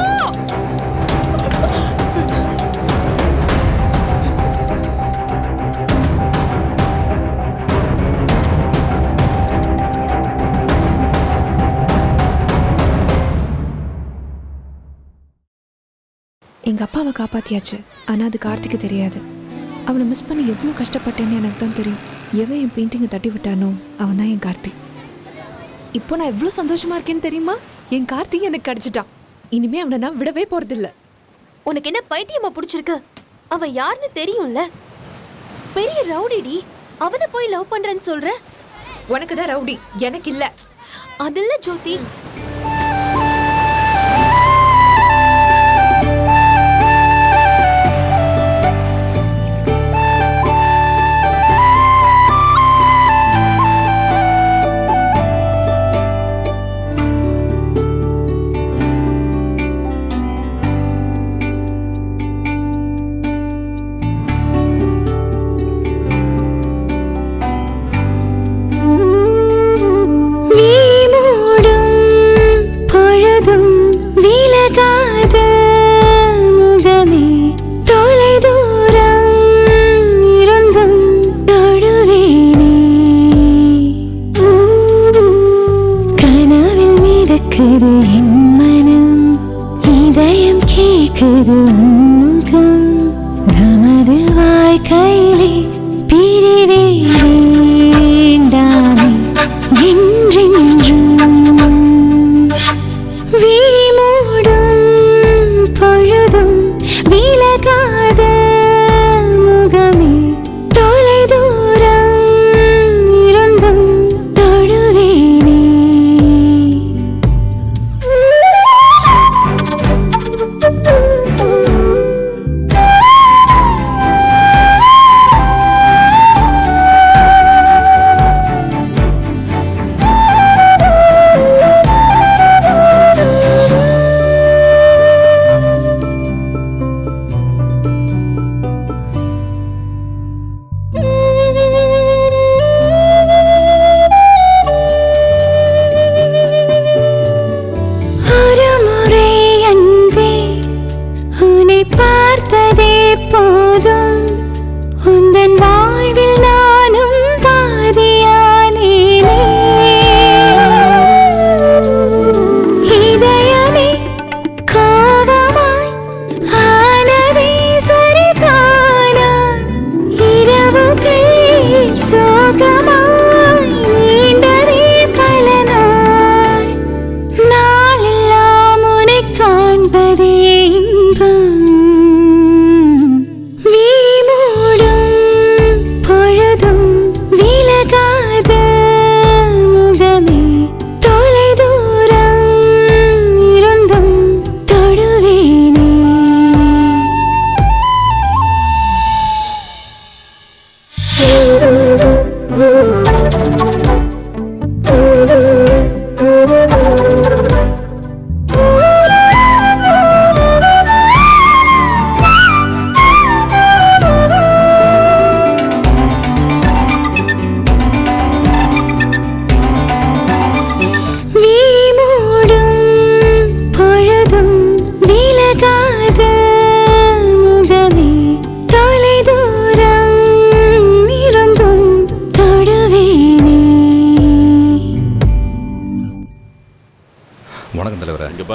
எங்கள் அப்பாவை காப்பாற்றியாச்சு, ஆனால் அது கார்த்திக்கு தெரியாது. அவனை மிஸ் பண்ணி எவ்வளோ கஷ்டப்பட்டேன்னு எனக்கு தான் தெரியும். எவன் என் பெயிண்டிங்கை தட்டி விட்டானோ அவன் தான் என் கார்த்தி. இப்போ நான் எவ்வளோ சந்தோஷமா இருக்கேன்னு தெரியுமா? என் கார்த்தி எனக்கு கிடைச்சிட்டான். இனிமே அவனை நான் விடவே போறதில்ல. உனக்கு என்ன பைத்தியமா பிடிச்சிருக்கு? அவன் யாருன்னு தெரியும்ல, பெரிய ரவுடிடி. அவனை போய் லவ் பண்றேன்னு சொல்ற? உனக்கு தான் ரவுடி, எனக்கு இல்ல. அதில்ல ஜோதி.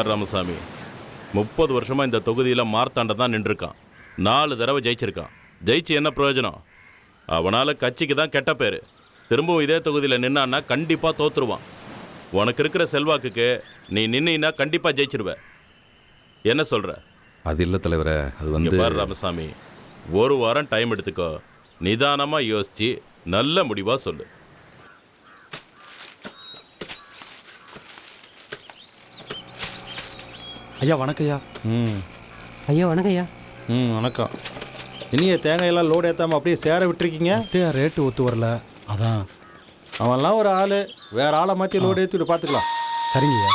ராமசாமி 30 வருஷமா இந்த தொகுதியில் மார்த்தாண்ட தான் நின்றுருக்கான். 4 தடவை ஜெயிச்சிருக்கான். ஜெயிச்சு என்ன பிரயோஜனம்? அவனால் கட்சிக்கு தான் கெட்ட பேர். திரும்பவும் இதே தொகுதியில் நின்னான்னா கண்டிப்பாக தோத்துருவான். உனக்கு இருக்கிற செல்வாக்குக்கு நீ நின்னா கண்டிப்பா ஜெயிச்சிருவ. என்ன சொல்ற? அது இல்லை தலைவரே, அது இங்க வந்து பாரு ராமசாமி, ஒரு வாரம் டைம் எடுத்துக்கோ. நிதானமா யோசிச்சு நல்ல முடிவா சொல்லு. ஐயா வணக்கம்யா. ஐயா வணக்கம் ஐயா. வணக்கம். இனிய தேங்காயெல்லாம் லோடு ஏற்றாமல் அப்படியே சேர விட்டுருக்கீங்க. ரேட்டு ஒத்து வரல, அதான். அவன்லாம் ஒரு ஆள், வேற ஆளை மாற்றி லோடு ஏற்றிட்டு பார்த்துக்கலாம். சரிங்கய்யா.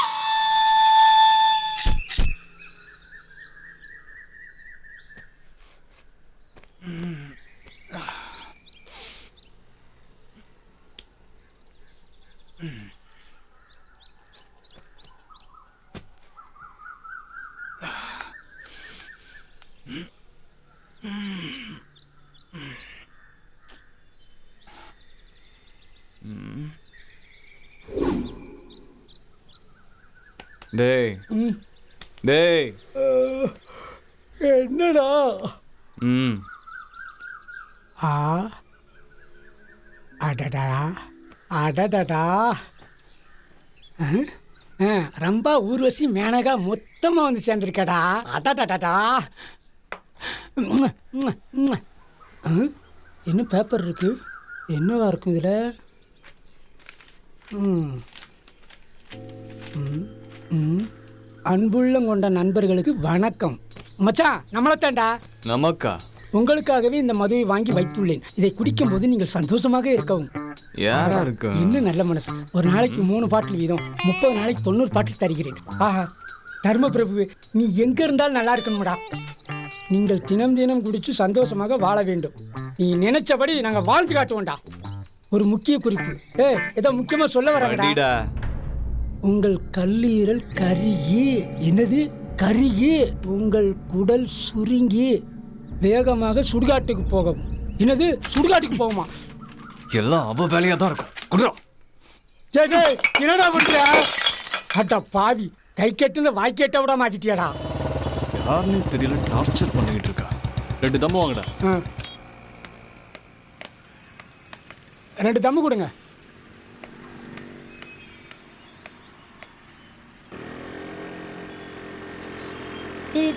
டேய் டேய் என்னடா? ஆ அடடா அடடடா. ரொம்ப ஊர்வசி மேனகா மொத்தமாக வந்து சேர்ந்துருக்கடா. அடடடா. என்ன பேப்பர் இருக்கு? என்னவா இருக்கும் இதில்? அன்புள்ளம் கொண்ட நண்பர்களுக்கு வணக்கம். மச்சான் நம்மளத்தாண்டா. நமக்கா? உங்களுக்காகவே இந்த மதுவை வாங்கி வைத்துள்ளேன். இதை குடிக்கும் போது நீங்கள் சந்தோஷமாக இருக்கவும். யாரா இருக்கு? இன்னும் நல்ல மனசு. ஒரு நாளைக்கு 3 பாட்டில் வீதம் 30 நாளைக்கு 90 பாட்டில் தருகிறேன். ஆஹா தர்மபிரபு, நீ எங்க இருந்தாலும் நல்லா இருக்கணும்டா. நீங்கள் தினம் தினம் குடிச்சு சந்தோஷமாக வாழ வேண்டும். நீ நினைச்சபடி நாங்கள் வாழ்ந்து காட்டுவோம்டா. ஒரு முக்கிய குறிப்பு, ஏதோ முக்கியமா சொல்ல வரேன்டா. உங்கள் கல்லீரல் கருகி, என்னது கருகி, உங்கள் குடல் சுருங்கி வேகமாக சுடுகாட்டுக்கு போகும். என்னது சுடுகாட்டுக்கு போகுமா? எல்லாம் அவ வேலையா தான் இருக்கும். குடுறோம். என்னடா பண்றியா? அட்டா பாவி, கை கெட்டு வாய் கேட்ட விட மாட்டிட்டியாடா. யாருன்னு தெரியல, டார்ச்சர் பண்ணிக்கிட்டு இருக்கா. 2 தம்மு வாங்கடா. 2 தம்மு கொடுங்க.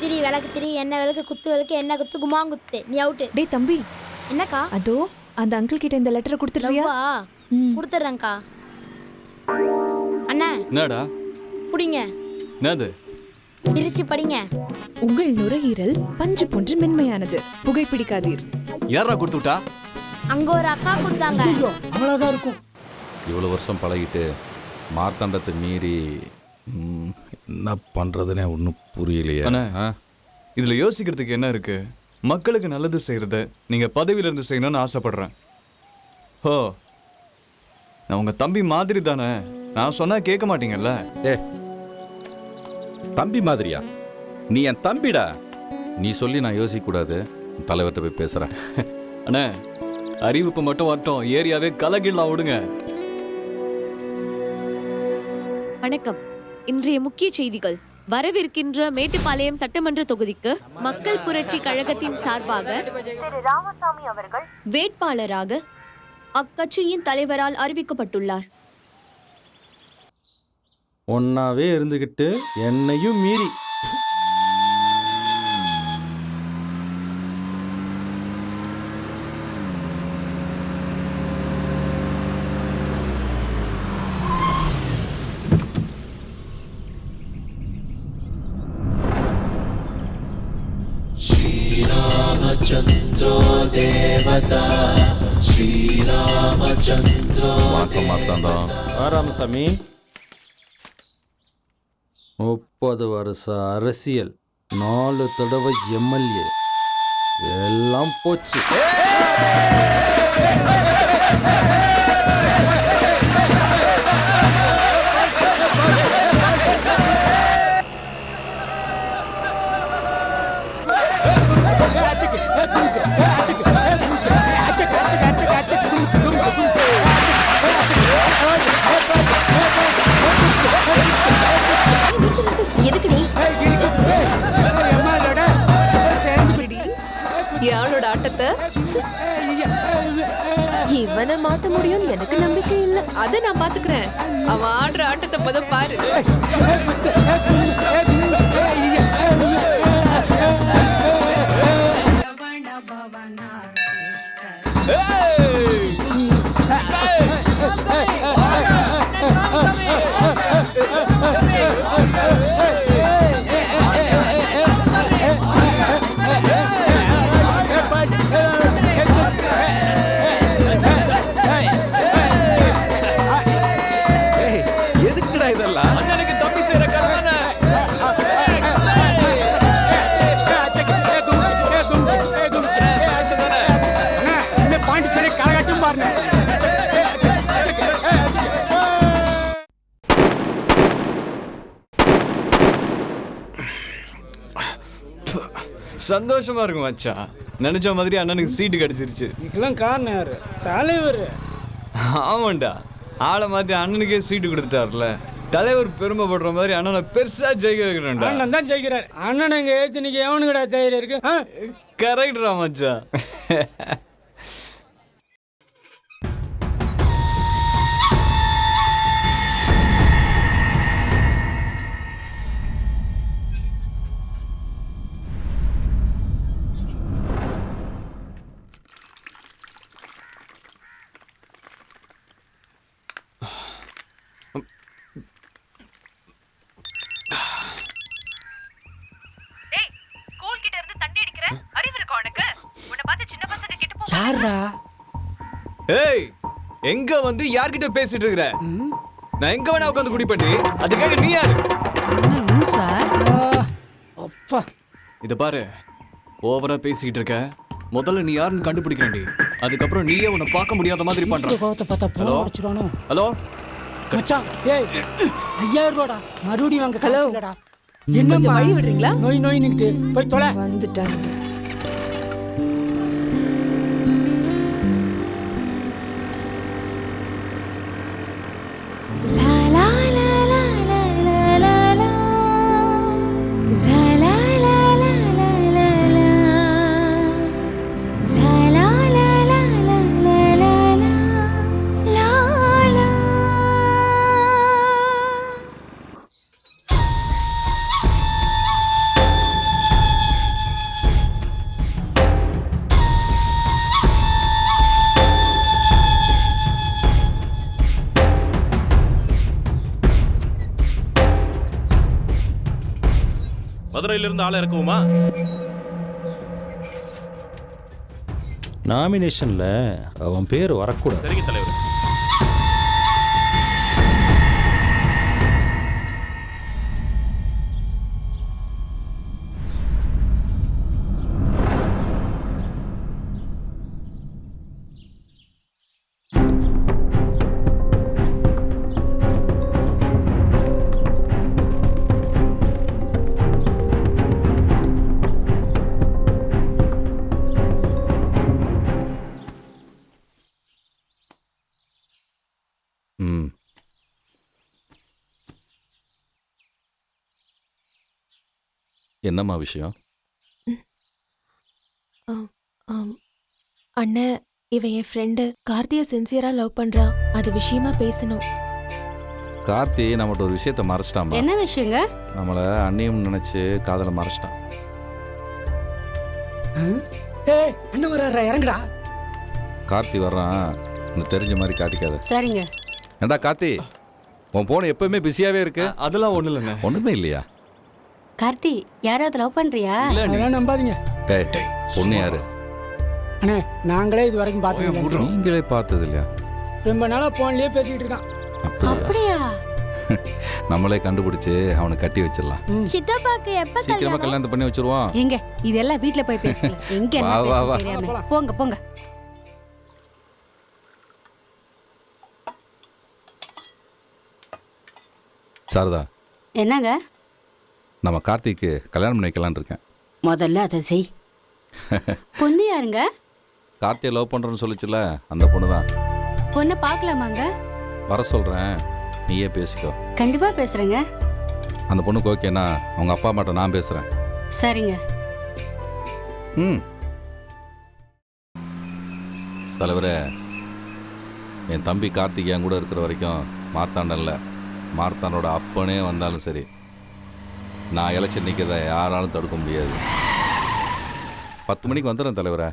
திரி விளக்கு திரி, என்ன விளக்கு, குத்து விளக்கு, என்ன குத்து, குமாங்குத்து. நீ அவுட்டு. டேய் தம்பி. என்னக்கா? அதோ அந்த அங்கிள் கிட்ட இந்த லெட்டரை கொடுத்துறியா? கொடுத்துறேன்க்கா. அண்ணா என்னடா? புடிங்க. என்னது? பிரிச்சு படிங்க. உங்கள் நுரையீரல் பஞ்சு போன்று மென்மையானது, புகைப்பிடிக்காதீர். யாரா கொடுத்துட்டா? அங்க ஒரு அக்கா கொடுத்தாங்க. அவ்வளவுதான் இருக்கும். இவ்வளோ வருஷம் பழகிட்டு மார்த்தாண்டத்தை மீறி என்ன பண்ணுறதுனே ஒன்றும் புரியலையே. இதில் யோசிக்கிறதுக்கு என்ன இருக்கு? மக்களுக்கு நல்லது செய்கிறத நீங்கள் பதவியிலேருந்து செய்யணும்னு ஆசைப்படுறேன். ஓ, நான் உங்கள் தம்பி மாதிரி தானே. நான் சொன்னால் கேட்க மாட்டீங்கல்ல? தம்பி மாதிரியா? நீ என் தம்பிடா. நீ சொல்லி நான் யோசிக்கக்கூடாது. தலைவர்கிட்ட போய் பேசுகிறேன். அண்ணே, அறிவிப்பு மட்டும் வரட்டும், ஏரியாவே கலகிடலாம் விடுங்க. வணக்கம். இன்றைய முக்கிய செய்திகள். வரவிருக்கின்ற மேட்டுப்பாளையம் சட்டமன்ற தொகுதிக்கு மக்கள் புரட்சி கழகத்தின் சார்பாக திரு ராமசாமி அவர்கள் வேட்பாளராக அக்கட்சியின் தலைவரால் அறிவிக்கப்பட்டுள்ளார். ஒன்னாவே இருந்துகிட்டு என்னையும் மீறி श्रीरामचन्द्रो देवता श्रीरामचन्द्रो ராமசாமி. 30 வருஷ அரசியல், 4 தடவை எம்எல்ஏ, எல்லாம் போச்சு. யாரோட ஆட்டத்தை? இவனை மாத்த முடியும் எனக்கு நம்பிக்கை இல்ல. அத நான் பாத்துக்கிறேன். அவன் ஆடுற ஆட்டத்தை முத பாரு. எதுக்குடா இதெல்லாம்? அண்ணனுக்கு தம்பி செய்யற கடமை. பாண்டிச்சேரி கரகாட்டும் பாருங்க. சந்தோஷமா இருக்கும் மச்சான். நினைச்ச மாதிரி அண்ணனுக்கு சீட்டு கிடைச்சிருச்சு. இதுக்கெல்லாம் காரணம் யாரு? தலைவர். ஆமாண்டா, ஆளை மாத்தி அண்ணனுக்கே சீட்டு கொடுத்துட்டார்ல. தலைவர் பெருமைப்படுற மாதிரி அண்ணனை பெருசா ஜெயிக்க வைக்கிறேன்டா. அண்ணன் தான் ஜெயிக்கிறார். அண்ணன் இங்க ஏத்து நீங்க எவனுக்குடா தைரியம் இருக்கு? கரெக்டா மச்சான். யாரா? ஏய், எங்க வந்து யார்கிட்ட பேசிட்டு இருக்கற? நான் எங்க வேணா உட்கார்ந்து குடிப்பேன்டி. அதுக்காக நீ யாரு? அப்பா, இத பாரு, ஓவரா பேசிட்டு இருக்க. முதல்ல நீ யாருன்னு கண்டுபிடிக்கிறேன்டி. அதுக்கப்புறம் நீயே உன்னை பார்க்க முடியாத மாதிரி பண்ற. கோவத்தை பார்த்தா போன அடிச்சிரானோ. ஹலோ மச்சான், ஏய் 5000 ரூபாடா மறுபடியும் வாங்க. ஹலோ, இல்லடா. என்னம்மா வழி விடுறீங்களா? நோய் நிக்கிட்டு போய் தொலை. வந்துட்டான். மதுரையிலிருந்து ஆளை இறக்குவோமா? நாமினேஷன்ல அவன் பேர் வரக்கூடாது. சரிங்க தலைவர். என்னம்மா விஷயம்? அண்ணன், இவன் என் ஃப்ரெண்டு. கார்த்தியை சின்சியரா லவ் பண்றா. அது விஷயமா பேசணும். கார்த்தி நம்மகிட்ட ஒரு விஷயத்த மறைச்சிட்டான். என்ன விஷயங்க? நம்மளை அண்ணியும் நினைச்சு காதலை மறைச்சிட்டான். ஏய், என்ன வர்றா? இறங்குடா. கார்த்தி வர்றான், உனக்கு தெரிஞ்ச மாதிரி காட்டிக்காத. சரிங்க. ஏண்டா கார்த்தி, உன் போன் எப்பவுமே பிஸியாவே இருக்கு. அதெல்லாம் ஒண்ணு இல்லைங்க. ஒண்ணுமே இல்லையா? கார்த்தி, யாராவது லவ் பண்றியா? அதெல்லாம் நம்பாதீங்க. டேய், பொண்ணு யாரு? அண்ணே, நாங்களே இது வரைக்கும் பார்த்தது. நீங்களே பார்த்தது இல்லையா? ரொம்ப நாளா போன்லயே பேசிக்கிட்டு இருக்கான். அப்படியா? நம்மளே கண்டுபிடிச்சு அவனை கட்டி வச்சிடலாம். சித்தப்பாக்கு எப்ப சீக்கிரமா கல்யாணம் பண்ணி வச்சிருவோம். எங்க இதெல்லாம் வீட்ல போய் பேசலாம். எங்க என்ன பேச தெரியாம. போங்க போங்க. சாரதா, என்னங்க? நம்ம கார்த்திக்கு கல்யாணம் பண்ணி வைக்கலான்னு இருக்கேன். முதல்ல அதை செய். பொண்ணு யாருங்க? கார்த்தியை லவ் பண்றேன்னு சொல்லிச்சுல, அந்த பொண்ணு தான். பொண்ணை பார்க்கலாமாங்க? வர சொல்றேன், நீயே பேசிக்கோ. கண்டிப்பா பேசுறேங்க. அந்த பொண்ணுக்கு ஓகேனா அவங்க அப்பா அம்மாட்ட நான் பேசுறேன். சரிங்க. தலைவரே, என் தம்பி கார்த்திக் என் கூட இருக்கிற வரைக்கும் மார்த்தாண்டல்ல, மார்த்தாண்டோட அப்பனே வந்தாலும் சரி, நான் எலெக்ஷன் நிற்கிறத யாராலும் தடுக்க முடியாது. 10 மணிக்கு வந்துடுறேன் தலைவரை.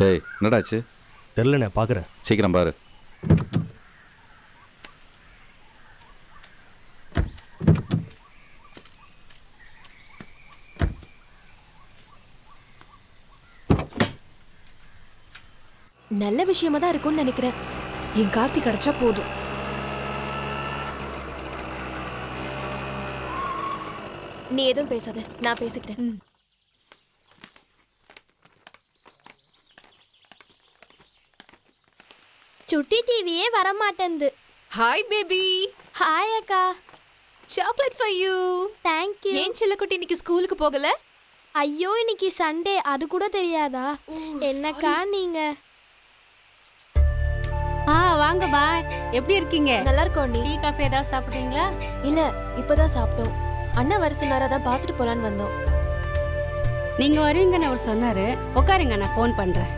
ஏய், என்னடாச்சு? தெரிலண்ணே, பார்க்குறேன். சீக்கிரம் பாரு. நல்ல விஷயமா தான் இருக்கும்னு நினைக்கிறேன். என் கார்த்தி கிடைச்சா போதும். நீ எதுவும் பேசாத, நான் பேசிக்கிறேன். சுட்டி டிவியே வர மாட்டேங்குது. Hi baby. ஹாய் அக்கா. Chocolate for you. Thank you. ஏன் செல்லக்குட்டி இன்னைக்கு ஸ்கூலுக்கு போகல? ஐயோ, இன்னைக்கு சண்டே, அது கூட தெரியாதா? என்னக்கா நீங்க? வாங்க பாய். எப்படி இருக்கீங்க? நல்லா இருக்கோம். நீ டீ காஃபி ஏதாவது சாப்பிட்றீங்களா? இல்ல, இப்பதான் சாப்பிட்டோம். அண்ணா வரசுனாரா தான் பார்த்துட்டு போலான்னு வந்தோம். நீங்க வருவீங்கன்னு அவர் சொன்னாரு. உட்காருங்க, நான் ஃபோன் பண்றேன்.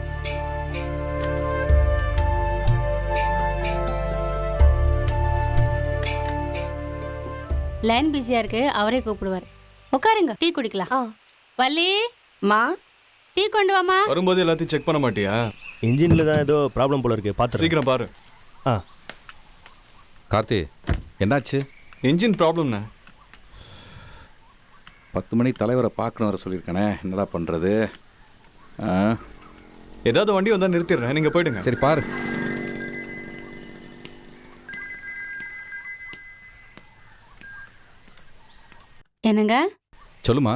லைன் பிஸியா இருக்கு, அவரே கூப்பிடுவார். உட்காருங்க, டீ குடிக்கலாம். வள்ளி மா, டீ கொண்டு வாமா. வரும்போது எல்லாத்தையும் செக் பண்ண மாட்டியா? இன்ஜினில் தான் ஏதோ ப்ராப்ளம் போல இருக்கு, பார்த்து சீக்கிரம் பாரு. கார்த்தி, என்னாச்சு? இன்ஜின் ப்ராப்ளம்ண்ணே. 10 மணிக்கு தலைவரை பார்க்கணும் வர சொல்லியிருக்கானே, என்னடா பண்ணுறது? ஏதாவது வண்டி வந்தால் நிறுத்திடுறேன், நீங்கள் போயிடுங்க. சரி பாரு. என்னங்க? சொல்லுமா.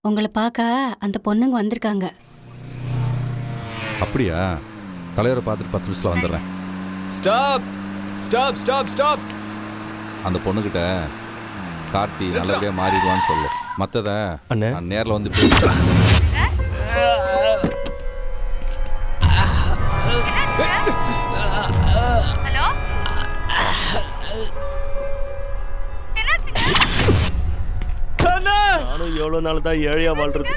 உங்களை பார்க்க அந்த பொண்ணுங்க வந்திருக்காங்க. அப்படியா? தலைவரை பார்த்துட்டு 10 நிமிஷத்தில் வந்துடுறேன். Stop stop stop stop. அந்த பொண்ணுக்கிட்ட கார்த்தி நல்லபடியாக மாறிடுவான்னு சொல்லு. மற்றதை நான் நேரில் வந்து பேசுகிறேன். நானும் எவ்வளோ நாள் தான் ஏழையா வாழ்றது.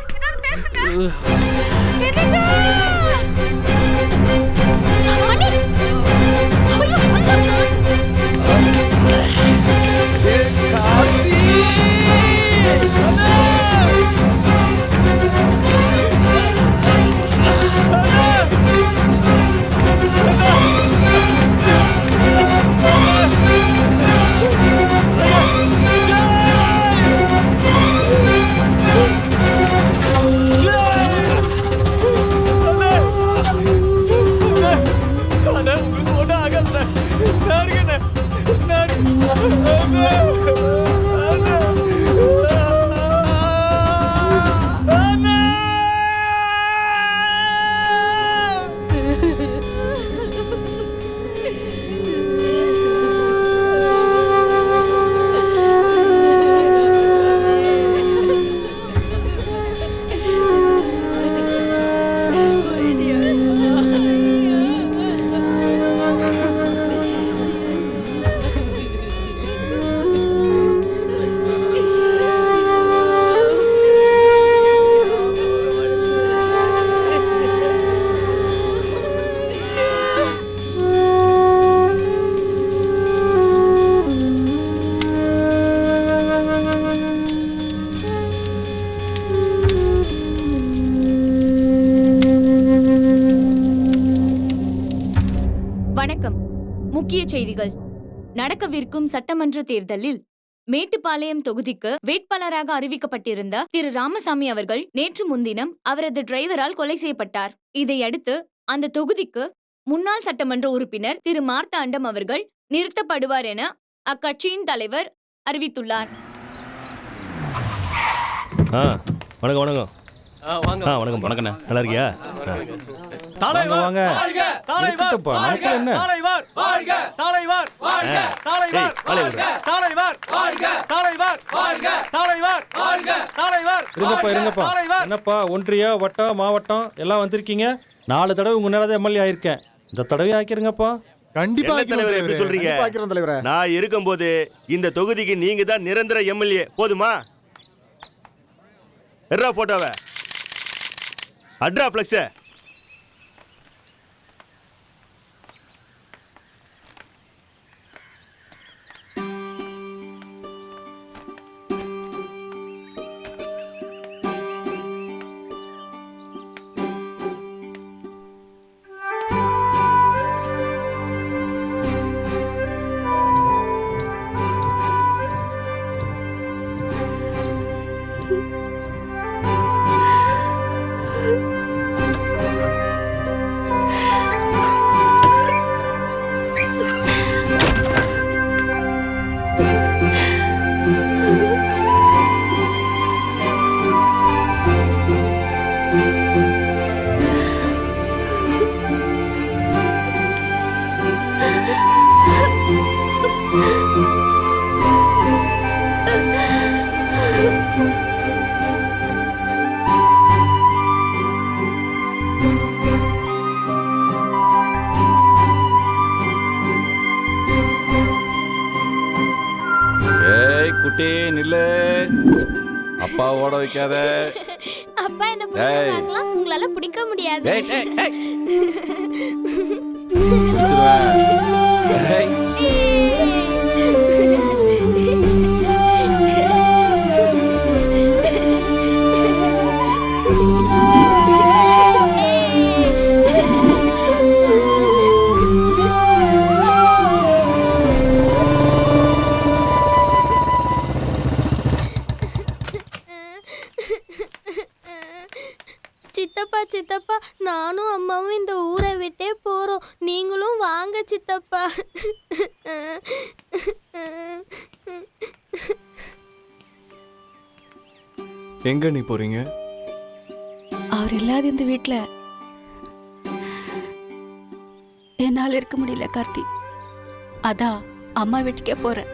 முக்கிய செய்திகள். நடக்கவிருக்கும் சட்டமன்ற தேர்தலில் மேட்டுப்பாளையம் தொகுதிக்கு வேட்பாளராக அறிவிக்கப்பட்டிருந்த திரு ராமசாமி அவர்கள் நேற்று முன்தினம் அவரது டிரைவரால் கொலை செய்யப்பட்டார். இதையடுத்து அந்த தொகுதிக்கு முன்னாள் சட்டமன்ற உறுப்பினர் திரு மார்த்தாண்டம் அவர்கள் நிறுத்தப்படுவார் என அக்கட்சியின் தலைவர் அறிவித்துள்ளார். வணக்கம் வணக்கம். வணக்கம் வணக்கண்ணா, நல்லா இருக்கியா? வாங்க என்னப்பா, ஒன்றிய வட்டம் மாவட்டம் எல்லாம் வந்திருக்கீங்க. 4 தடவை உங்க நேரம் எம்எல்ஏ ஆயிருக்கேன். இந்த தடவை ஆக்கிருங்கப்பா. கண்டிப்பா தலைவர். எப்படி சொல்றீங்க? நான் இருக்கும்போது இந்த தொகுதிக்கு நீங்க தான் நிரந்தர எம்எல்ஏ. போதுமா? எர்ரா போட்டோவை அட்ரா ஃப்ளெக்ஸ். குட்டி நில்லு. அப்பா ஓட வைக்காத. அப்பா என்ன பிடிக்கலாம், உங்களால பிடிக்க முடியாது. சித்தப்பா சித்தப்பா, நானும் அம்மாவும் இந்த ஊரை விட்டே போறோம். நீங்களும் வாங்க சித்தப்பா. எங்க நீ போறீங்க? அவர் இல்லாத இந்த வீட்டில் என்னால் இருக்க முடியல கார்த்தி. அதான் அம்மா வீட்டுக்கே போறேன்.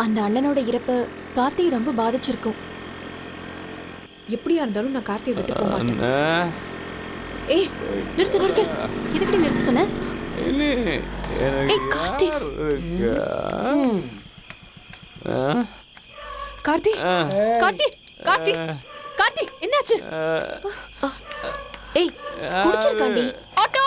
அந்த அண்ணனோட இறப்பு கார்த்தியை ரொம்ப பாதிச்சிருக்கும். எப்படியா இருந்தாலும் நான் கார்த்தியை விட்டு போக மாட்டேன். ஏய் நிறுத்து. எதுக்கடி நிறுத்த சொன்ன? ஏய் கார்த்தி. கார்த்தி கார்த்தி கார்த்தி கார்த்தி, என்னாச்சு? ஏய் குடிச்சிருக்காண்டி. ஆட்டோ.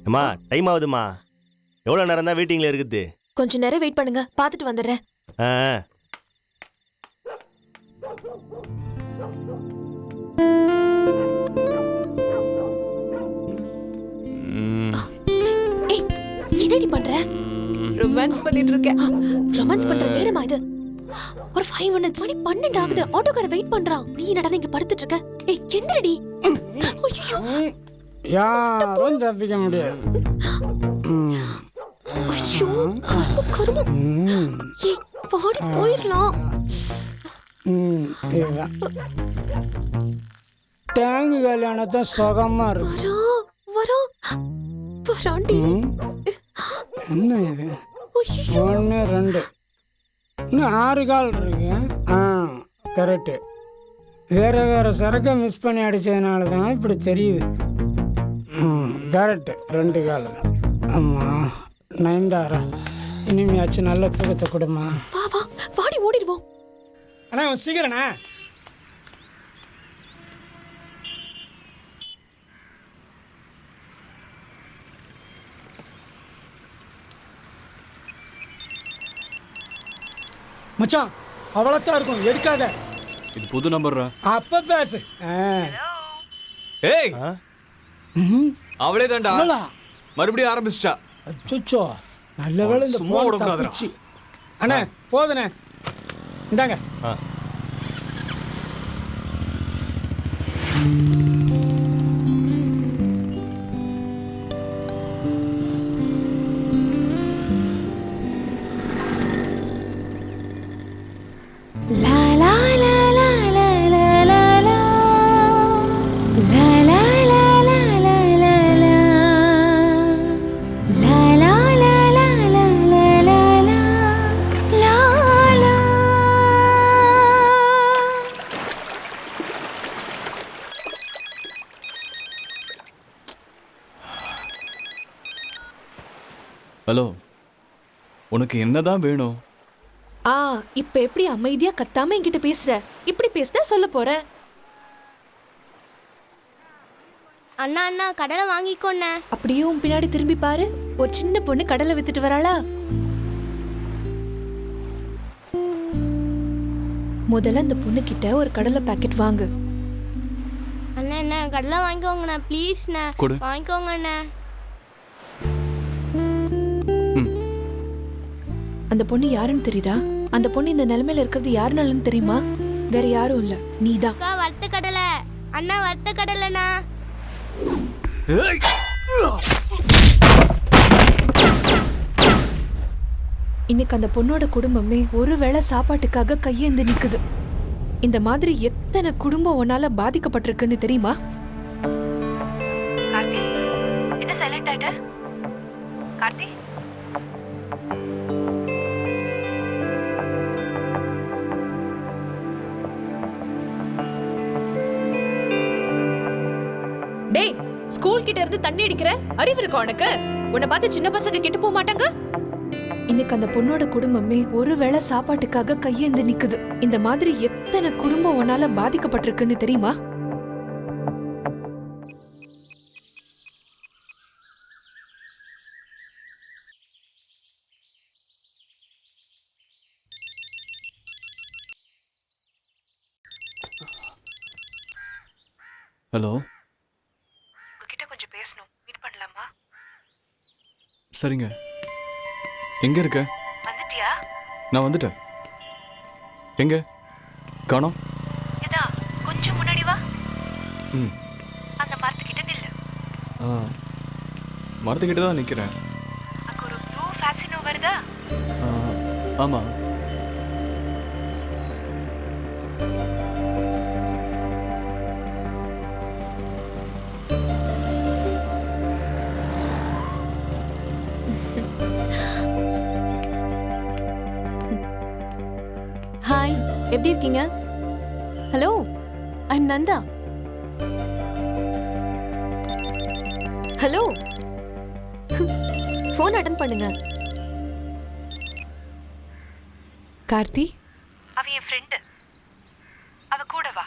அம்மா டைம் ஆகுதுமா. எவ்வளோ நேரம் தான் வெயிட்டிங்கில் இருக்குது? கொஞ்ச நேரம் வெயிட் பண்ணுங்க, பார்த்துட்டு வந்துடுறேன். ஏய் என்னடி பண்ற? ரொமான்ஸ் பண்ணிட்டு இருக்கேன். ரொமான்ஸ் பண்ற நேரமா இது? ஒரு 5 minutes. மணி 12 ஆகுது. ஆட்டோக்கார வெயிட் பண்றான். நீ என்னடா இங்க படுத்துட்டு இருக்க? ஏய் எந்திரடி. ஐயோ யாரும் தப்பிக்க முடியாது. ஐயோ கரும. ஏய் பாடி போயிரலாம். இதுதான் டேங்கு கல்யாணத்தை சுகமா இருக்கு. வராண்டி. என்ன இது? 1 2 இன்னும் 6 கால் இருக்கு. கரெக்டு. வேற சரக்கை மிஸ் பண்ணி அடித்ததுனால தான் இப்படி தெரியுது. கரெக்டு, 2 கால். ஆமாம் நயன்தாரா, இனிமையாச்சும் நல்ல தூக்கத்தை கொடுமா. வா வாடி ஓடிடுவோம். அண்ணா சீக்கிரண்ணா. மச்சான் அவ்வளோத்தான் இருக்கும், எடுக்காத. இது புது நம்பர்ரா. அப்ப பேசு. ஏய் அவளே தான்டா. மறுபடியும் ஆரம்பிச்சிட்டா. அச்சோ நல்ல வேளை இந்த சும்மா போன் விடக்கூடாதுடா. தப்பிச்சு. அண்ணே போதுண்ணே, இந்தாங்க. ஹலோ, உனக்கு என்னதான் வேணும்? இப்ப எப்படி அமைதியா கத்தாம என்கிட்ட பேசுற? இப்படி பேசினா சொல்ல போறேன். அண்ணா அண்ணா கடலை வாங்கிக்கோண்ண. அப்படியே உன் பின்னாடி திரும்பி பாரு, ஒரு சின்ன பொண்ணு கடலை வித்துட்டு வராளா. முதல்ல அந்த பொண்ணு கிட்ட ஒரு கடலை பாக்கெட் வாங்கு. அண்ணா அண்ணா கடலை வாங்கிக்கோங்கண்ணா ப்ளீஸ்ண்ணா, வாங்கிக்கோங்கண்ணா. அந்த பொண்ணு யாருன்னு தெரியுதா? அந்த பொண்ணு இந்த நிலைமையில இருக்கிறது யாருனாலன்னு தெரியுமா? வேற யாரும் இல்ல, நீதான். அக்கா வறுத்த கடலை, அண்ணா வறுத்த கடலைண்ணா. இன்னைக்கு அந்த பொண்ணோட குடும்பமே ஒருவேளை சாப்பாட்டுக்காக கையேந்து நிக்குது. இந்த மாதிரி எத்தனை குடும்பம் உன்னால பாதிக்கப்பட்டிருக்குன்னு தெரியுமா? கார்த்தி, என்ன சைலண்ட் ஆயிட்ட? கார்த்தி, டேய், ஸ்கூல் கிட்ட இருந்து தண்ணி அடிக்கிற அறிவு இருக்கா உனக்கு? உன்னை பார்த்து சின்ன பசங்க கெட்டு போக மாட்டாங்க? இன்னைக்கு அந்த பொண்ணோட குடும்பமே ஒருவேளை சாப்பாட்டுக்காக கையேந்து நிக்குது. இந்த மாதிரி எத்தனை குடும்பம் உன்னால பாதிக்கப்பட்டிருக்குன்னு தெரியுமா? ஹலோ, உங்ககிட்ட கொஞ்சம் பேசணும். மீட் பண்ணலாமா? சரிங்க. எங்க இருக்க? வந்துட்டியா? நான் வந்துட்டேன். எங்க காணோம்? இதா கொஞ்சம் முன்னாடி வா. ம், அந்த மரத்துக்கிட்ட நில்லு. மரத்துக்கிட்ட தான் நிற்கிறேன். அங்க ஒரு ப்ளூ ஃபேக்ஸினோ வருதா? ஆமாம். ஹாய், எப்படி இருக்கீங்க? Hello, I'm Nanda. Hello, phone attend பண்ணுங்க. கார்த்தி, அவ என் ஃப்ரெண்டு. அவ கூட வா.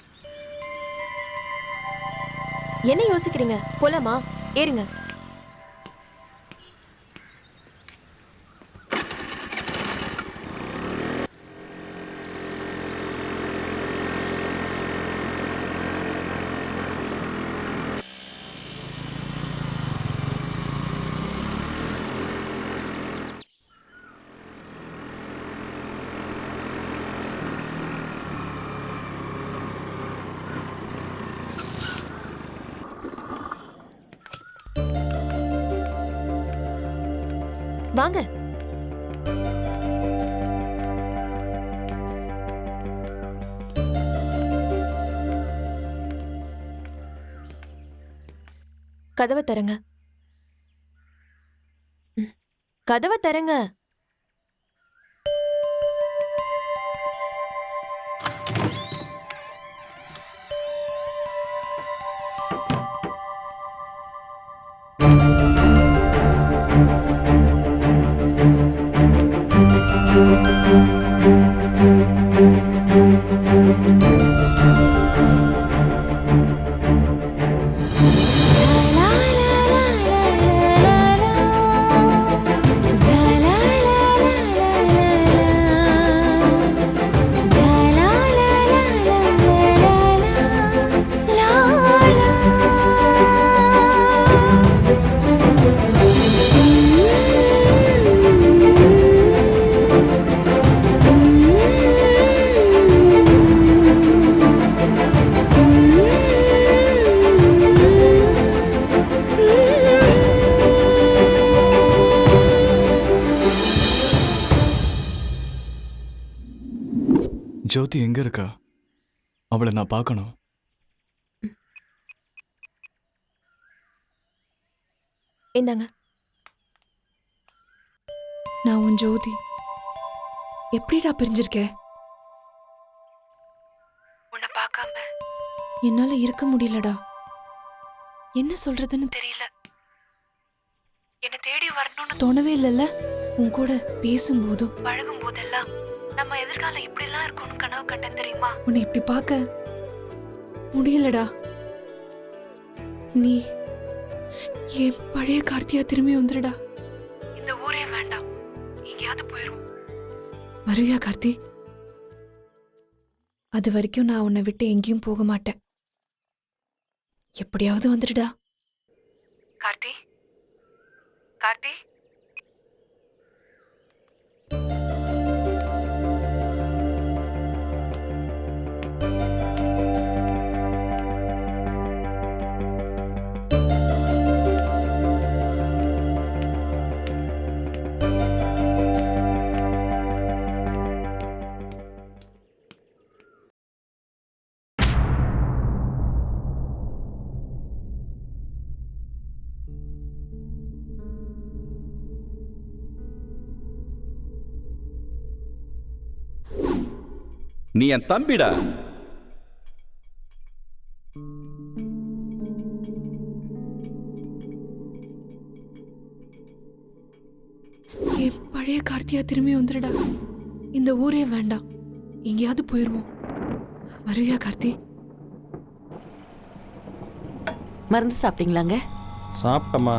என்ன யோசிக்கிறீங்க? போலாமா? ஏறுங்க. வாங்க. கதவை தரங்க. கதவை தரங்க. ஜோதி எங்க இருக்கா? அவளை நான் பார்க்கணும். இந்தாங்க. நான் உன் ஜோதி. எப்படிடா பிரிஞ்சிருக்க? உன்னை பார்க்காம என்னால இருக்க முடியலடா. என்ன சொல்றதுன்னு தெரியல. என்ன தேடி வரணும்னு தோணவே இல்லைல்ல. உன் கூட பேசும்போதும் பழகும் போதெல்லாம் நம்ம எதிர்காலம் இப்படிலாம் இருக்கும்னு கனவு கண்டேன் தெரியுமா? உன்னை இப்படி பார்க்க முடியலடா. நீ என் பழைய கார்த்தியா திரும்பி வந்துடுடா. இந்த ஊரே வேண்டாம், எங்கேயாவது போயிரும். வருவியா கார்த்தி? அது வரைக்கும் நான் உன்னை விட்டு எங்கேயும் போக மாட்டேன். எப்படியாவது வந்துடுடா. கார்த்தி, கார்த்தி. நீ என் தம்பிடா. என் பழைய கார்த்தியா திரும்பி வந்துடுடா. இந்த ஊரே வேண்டாம், எங்கேயாவது போயிடுவோம். வருவியா கார்த்தி? மருந்து சாப்பிட்டீங்களாங்க? சாப்பிட்டம்மா.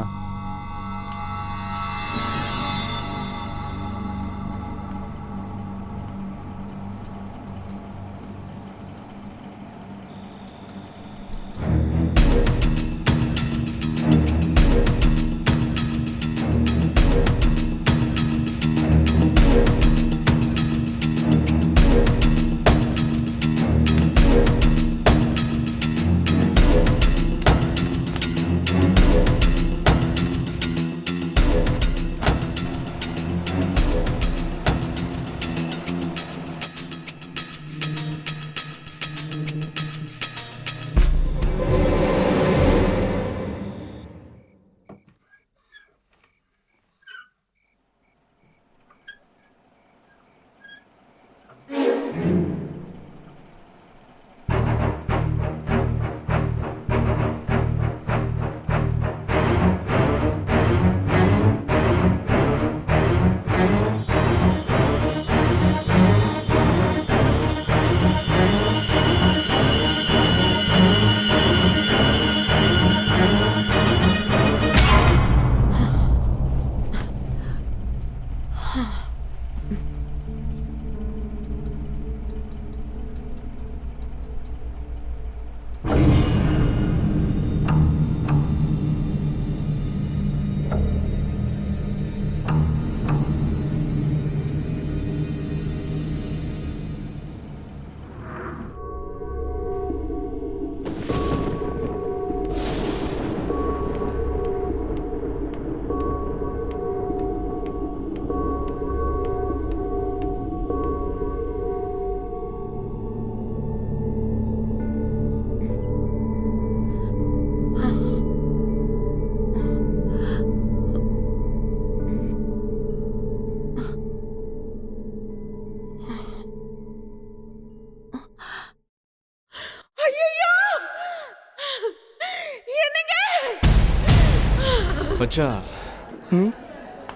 மச்சா,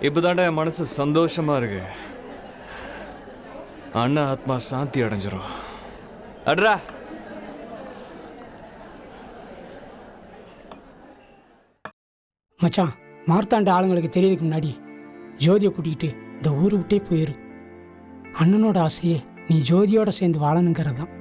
இப்பதான்டா என் மனசு சந்தோஷமா இருக்கு. அண்ணா ஆத்மா சாந்தி அடைஞ்சிரும். அட்ரா. மச்சான், மார்த்தாண்ட ஆளுங்களுக்கு தெரியறதுக்கு முன்னாடி ஜோதியை கூட்டிகிட்டு இந்த ஊரை விட்டே போயிரு. அண்ணனோட ஆசையே நீ ஜோதியோட சேர்ந்து வாழணுங்கிறது தான்.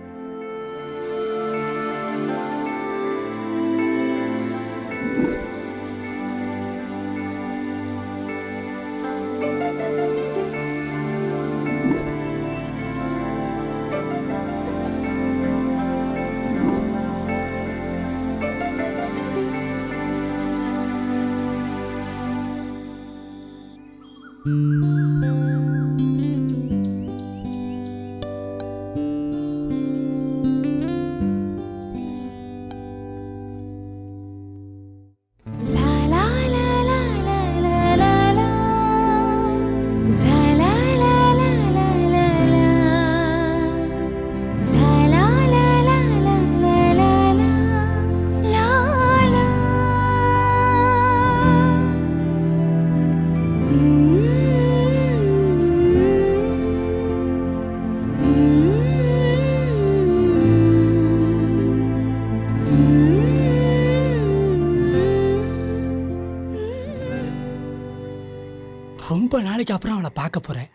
ரொம்ப நாளைக்கு அப்புறம் அவளை பார்க்க போறேன்.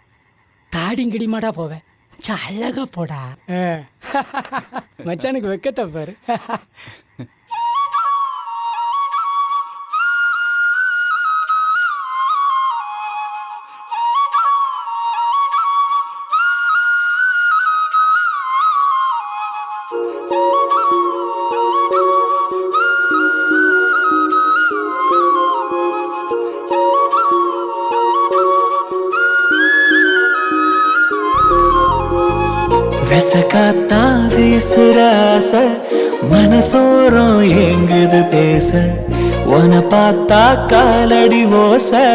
தாடிங்கிடிமாடா போவேன். அழகா போடா. மச்சானுக்கு வெக்கத்தை பாரு. விசகாத்தா வீசுற ஆசை மனசோரம் எங்குது பேச உன பார்த்தா காலடி ஓசை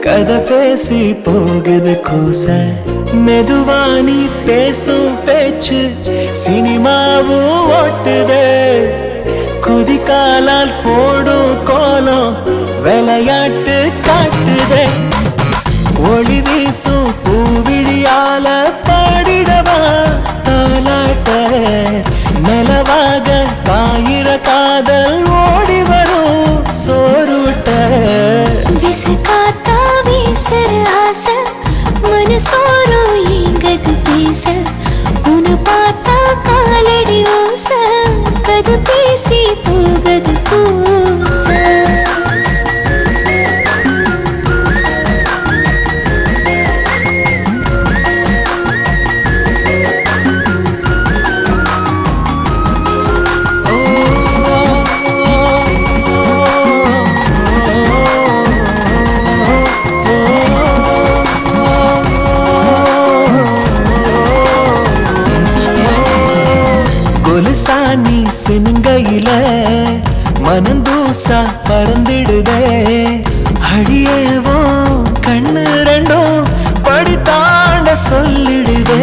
கதை பேசி போகுது கூச மெதுவா நீ பேசும் பேச்சு சினிமாவும் ஓட்டுதே குதிகாலால் போடும் கோலம் விளையாட்டு காட்டுதே ஒளி வீசும் பூவிழியால பாடிடவா தாலாட்ட நிலவாக காயிர காதல் ஓடி வரும் சோறுட்ட விசுகாத்தா வீசுற ஆசை மனசோரோ எங்கது பேச உன்னை பார்த்தா காலடி ஓச கது பேசி போகது பூச சாணி சினுங்கையில மனந்தூசா பறந்திடுதே அடியேவோ கண்ணு ரெண்டும் படி தாண்ட சொல்லிடுதே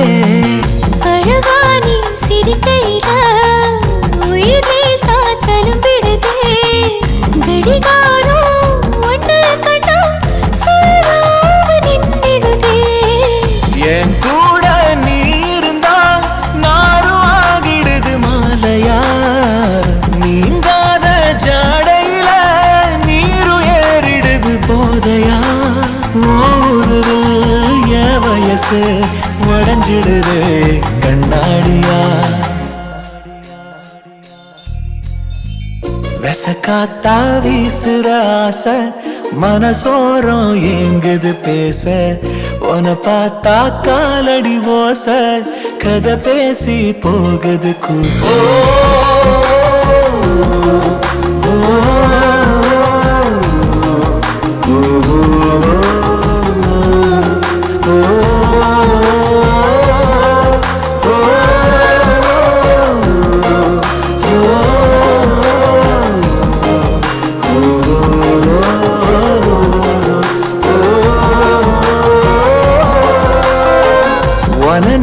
அழகானி சிரிக்கையில உயிர் லேசா தழும்பிடுதே கடிகாரம் ஒன்று கண்டா சொல்லாம நின்றிடுதே என் கூட நீ இருந்தா நாரும் ஆகிடுது மாலையா நீங்காத ஜாடையில நீரும் ஏறிடுது போதையா ஓடுது என் வயசு உடஞ்சிடுது கண்ணாடியா விசக்காத்தா வீசுற ஆசை மனசோரம் எங்குது பேச உன பார்த்தா காலடி ஓச கதை பேசி போகுது கூச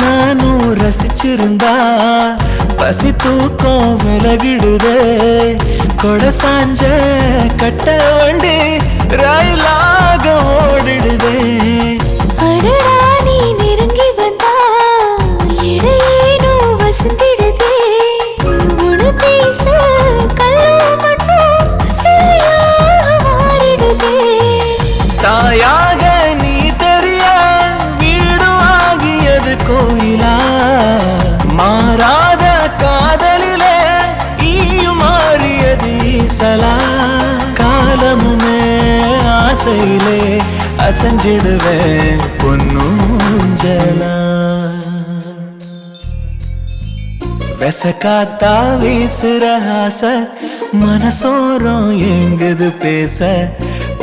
நானும் ரசிச்சிருந்தா பசி தூக்கம் விலகிடுதே கொட சாஞ்ச கட்ட வண்டி ரயிலாக ஓடிடுதே அடடா நீ நெருங்கி வந்தா இடையேனோ வசந்திடுதே உன பேச கல்லு மட்டும் சிலையாக மாறிடுதே தாயாக நீ தெரிய வீடு ஆகியது கோயிலா மாறாத காதலிலே ஈயும் மாறியது ஈசலா காலமுமே ஆசையிலே அசைஞ்சிடுவேன் பொன்னூஞ்சலா விசக்காத்தா வீசுற ஆசை மனசோரம் எங்குது பேச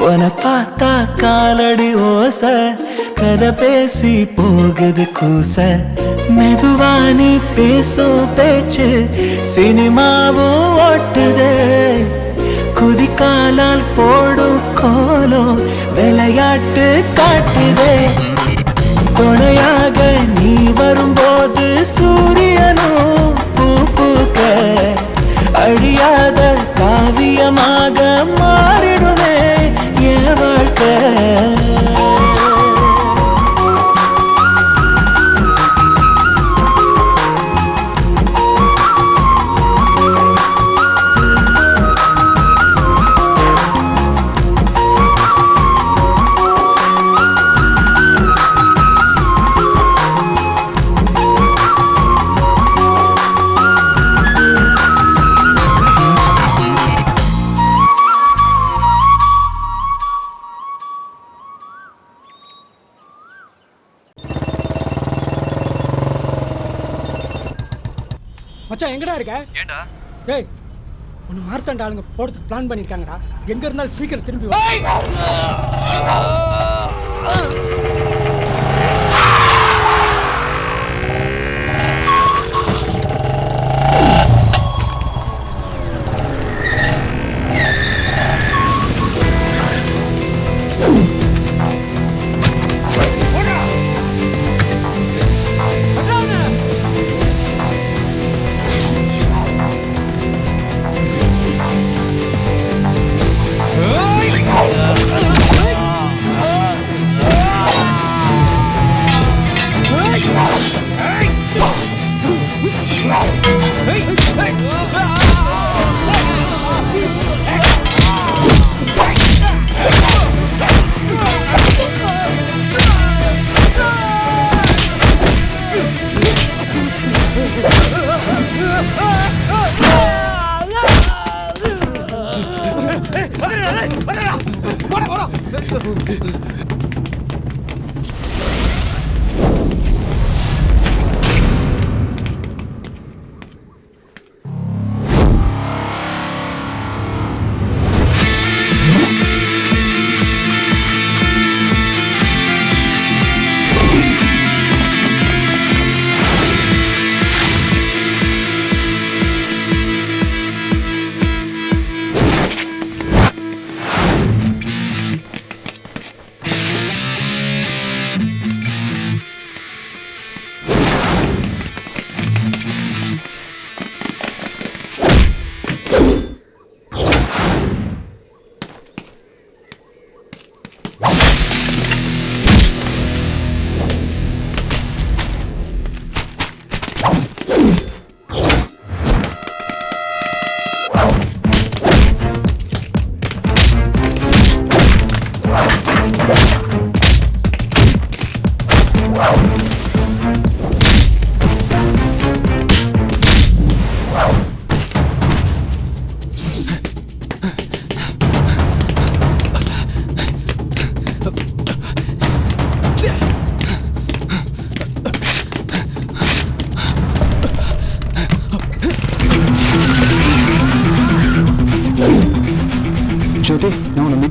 உன பார்த்தா காலடி ஓச கதை பேசி போகுது கூச மெதுவா நீ பேசும் பேச்சு சினிமாவும் ஓட்டுதே குதிகாலால் போடும் கோலம் விளையாட்டு காட்டுதே துணையாக நீ வரும்போது சூரியனும் பூ பூக்க அழியாத காவியமாக மாறிடுமே என் வாழ்க்கை மச்சான் எங்கடா இருக்க? ஏண்டா? டேய் உன்னை மார்த்தாண்ட ஆளுங்க போறதுக்கு பிளான் பண்ணிருக்காங்கடா. எங்க இருந்தாலும் சீக்கிரம் திரும்பி வா.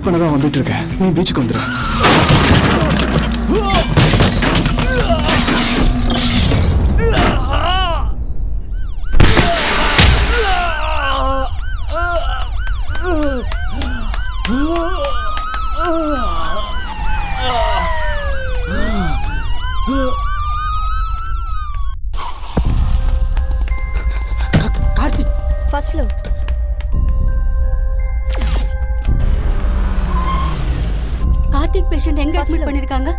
பண்ண தான் வந்துட்டு இருக்கேன். நீ பீச்சுக்கு வந்துடு. Karthik first floor. Karthik patient எங்க அட்மிட் பண்ணிருக்காங்க?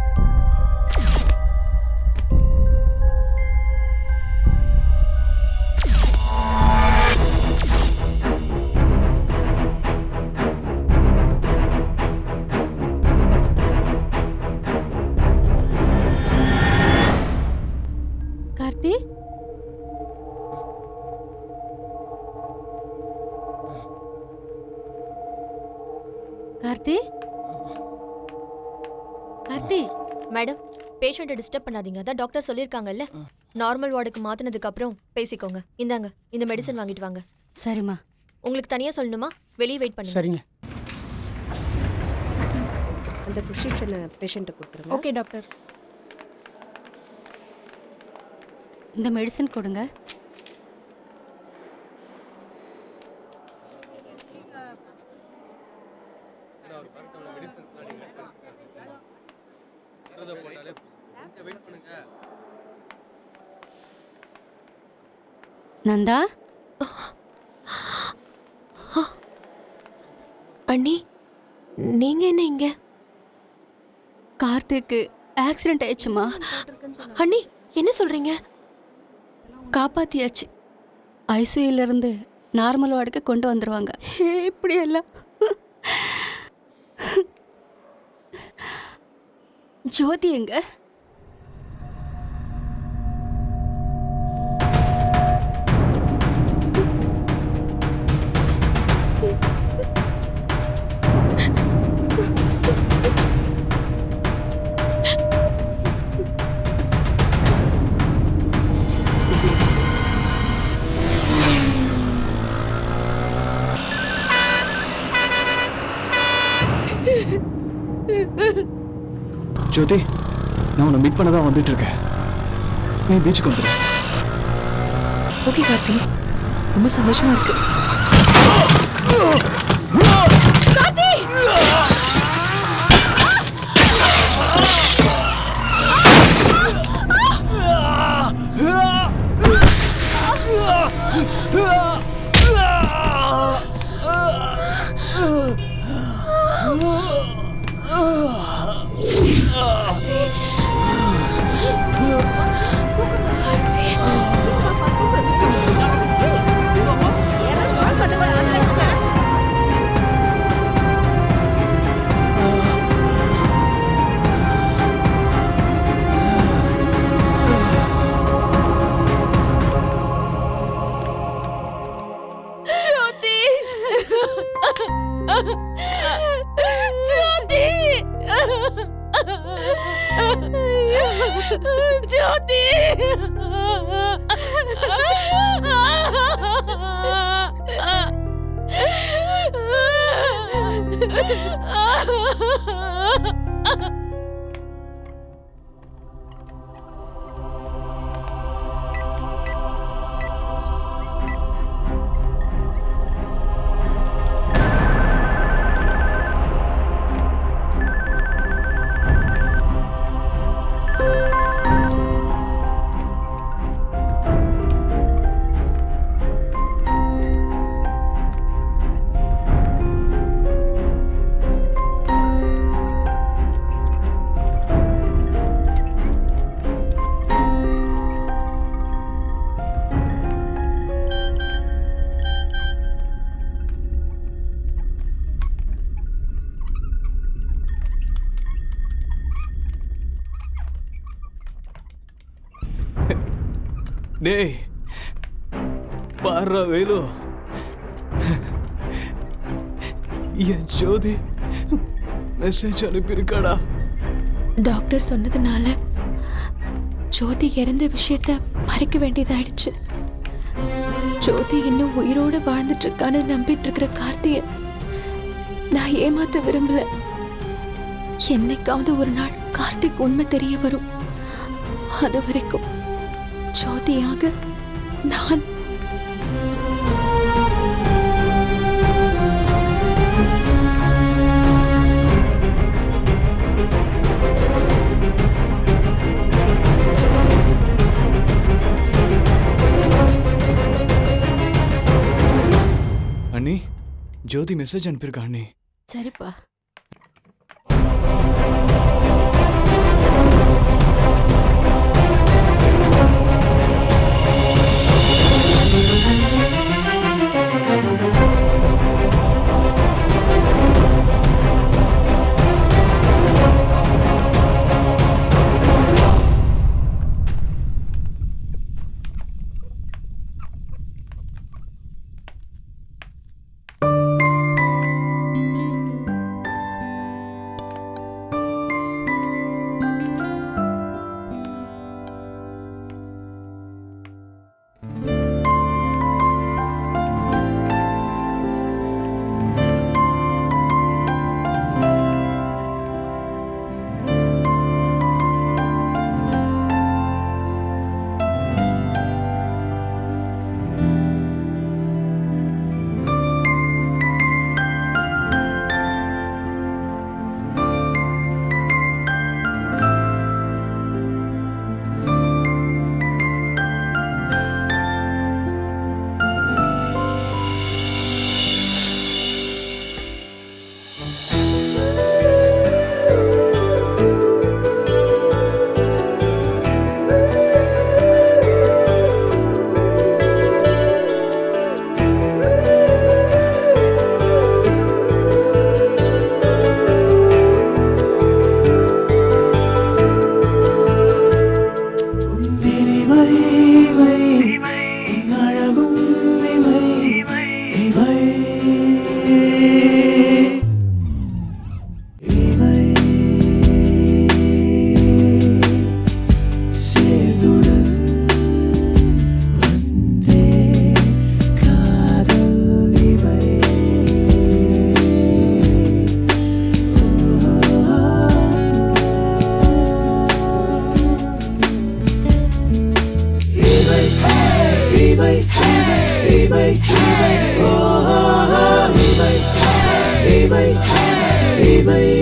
கார்த்தி கார்த்தி கார்த்தி. மேடம், பேஷண்ட்டை டிஸ்டர்ப் பண்ணாதீங்க. அதான் டாக்டர் சொல்லியிருக்காங்கல்ல, நார்மல் வார்டுக்கு மாத்தினதுக்கு அப்புறம் பேசிக்கோங்க. இந்தாங்க, இந்த மெடிசன் வாங்கிட்டு வாங்க. சரிம்மா. உங்களுக்கு தனியா சொல்லணுமா? வெளியே வெயிட் பண்ணுங்க. சரிங்க. அந்த ப்ரிஸ்கிரிப்ஷனை பேஷண்ட்டை கொடுத்துருங்க. Okay doctor. இந்த மெடிசன் கொடுங்க. நந்தா. அண்ணி, நீங்க என்ன இங்க? கார்த்திக்கு ஆக்சிடென்ட் ஆயிடுச்சுமா. அண்ணி, என்ன சொல்றீங்க? காப்பாத்தியாச்சு. ஐசியூல இருந்து நார்மல் வார்டுக்கு கொண்டு வந்துருவாங்க. இப்படி எல்லாம் ஜோதி எங்க? ஜோதி, நான் உன்னை மீட் பண்ண தான் வந்துட்டு இருக்கேன். நீ பீச்சுக்கு வந்துடு. ஓகே கார்த்தி, ரொம்ப சந்தோஷமா இருக்கு. ஜோதி டேய் பாரா வேலு, என் ஜோதி மெசேஜ் அனுப்பியிருக்காடா. டாக்டர் சொன்னதுனால ஜோதி இறந்த விஷயத்த மறைக்க வேண்டியதாயிடுச்சு. ஜோதி இன்னும் உயிரோடு வாழ்ந்துட்டு இருக்கான்னு நம்பிட்டு இருக்கிற கார்த்திய நான் ஏமாத்த விரும்பல. என்னைக்காவது ஒரு நாள் கார்த்திக் உண்மை தெரிய வரும். அது வரைக்கும் ஜோதியாக நான் அண்ணி ஜோதி மெசேஜ் அனுப்பியிருக்கா அண்ணி. சரிப்பா. Hey,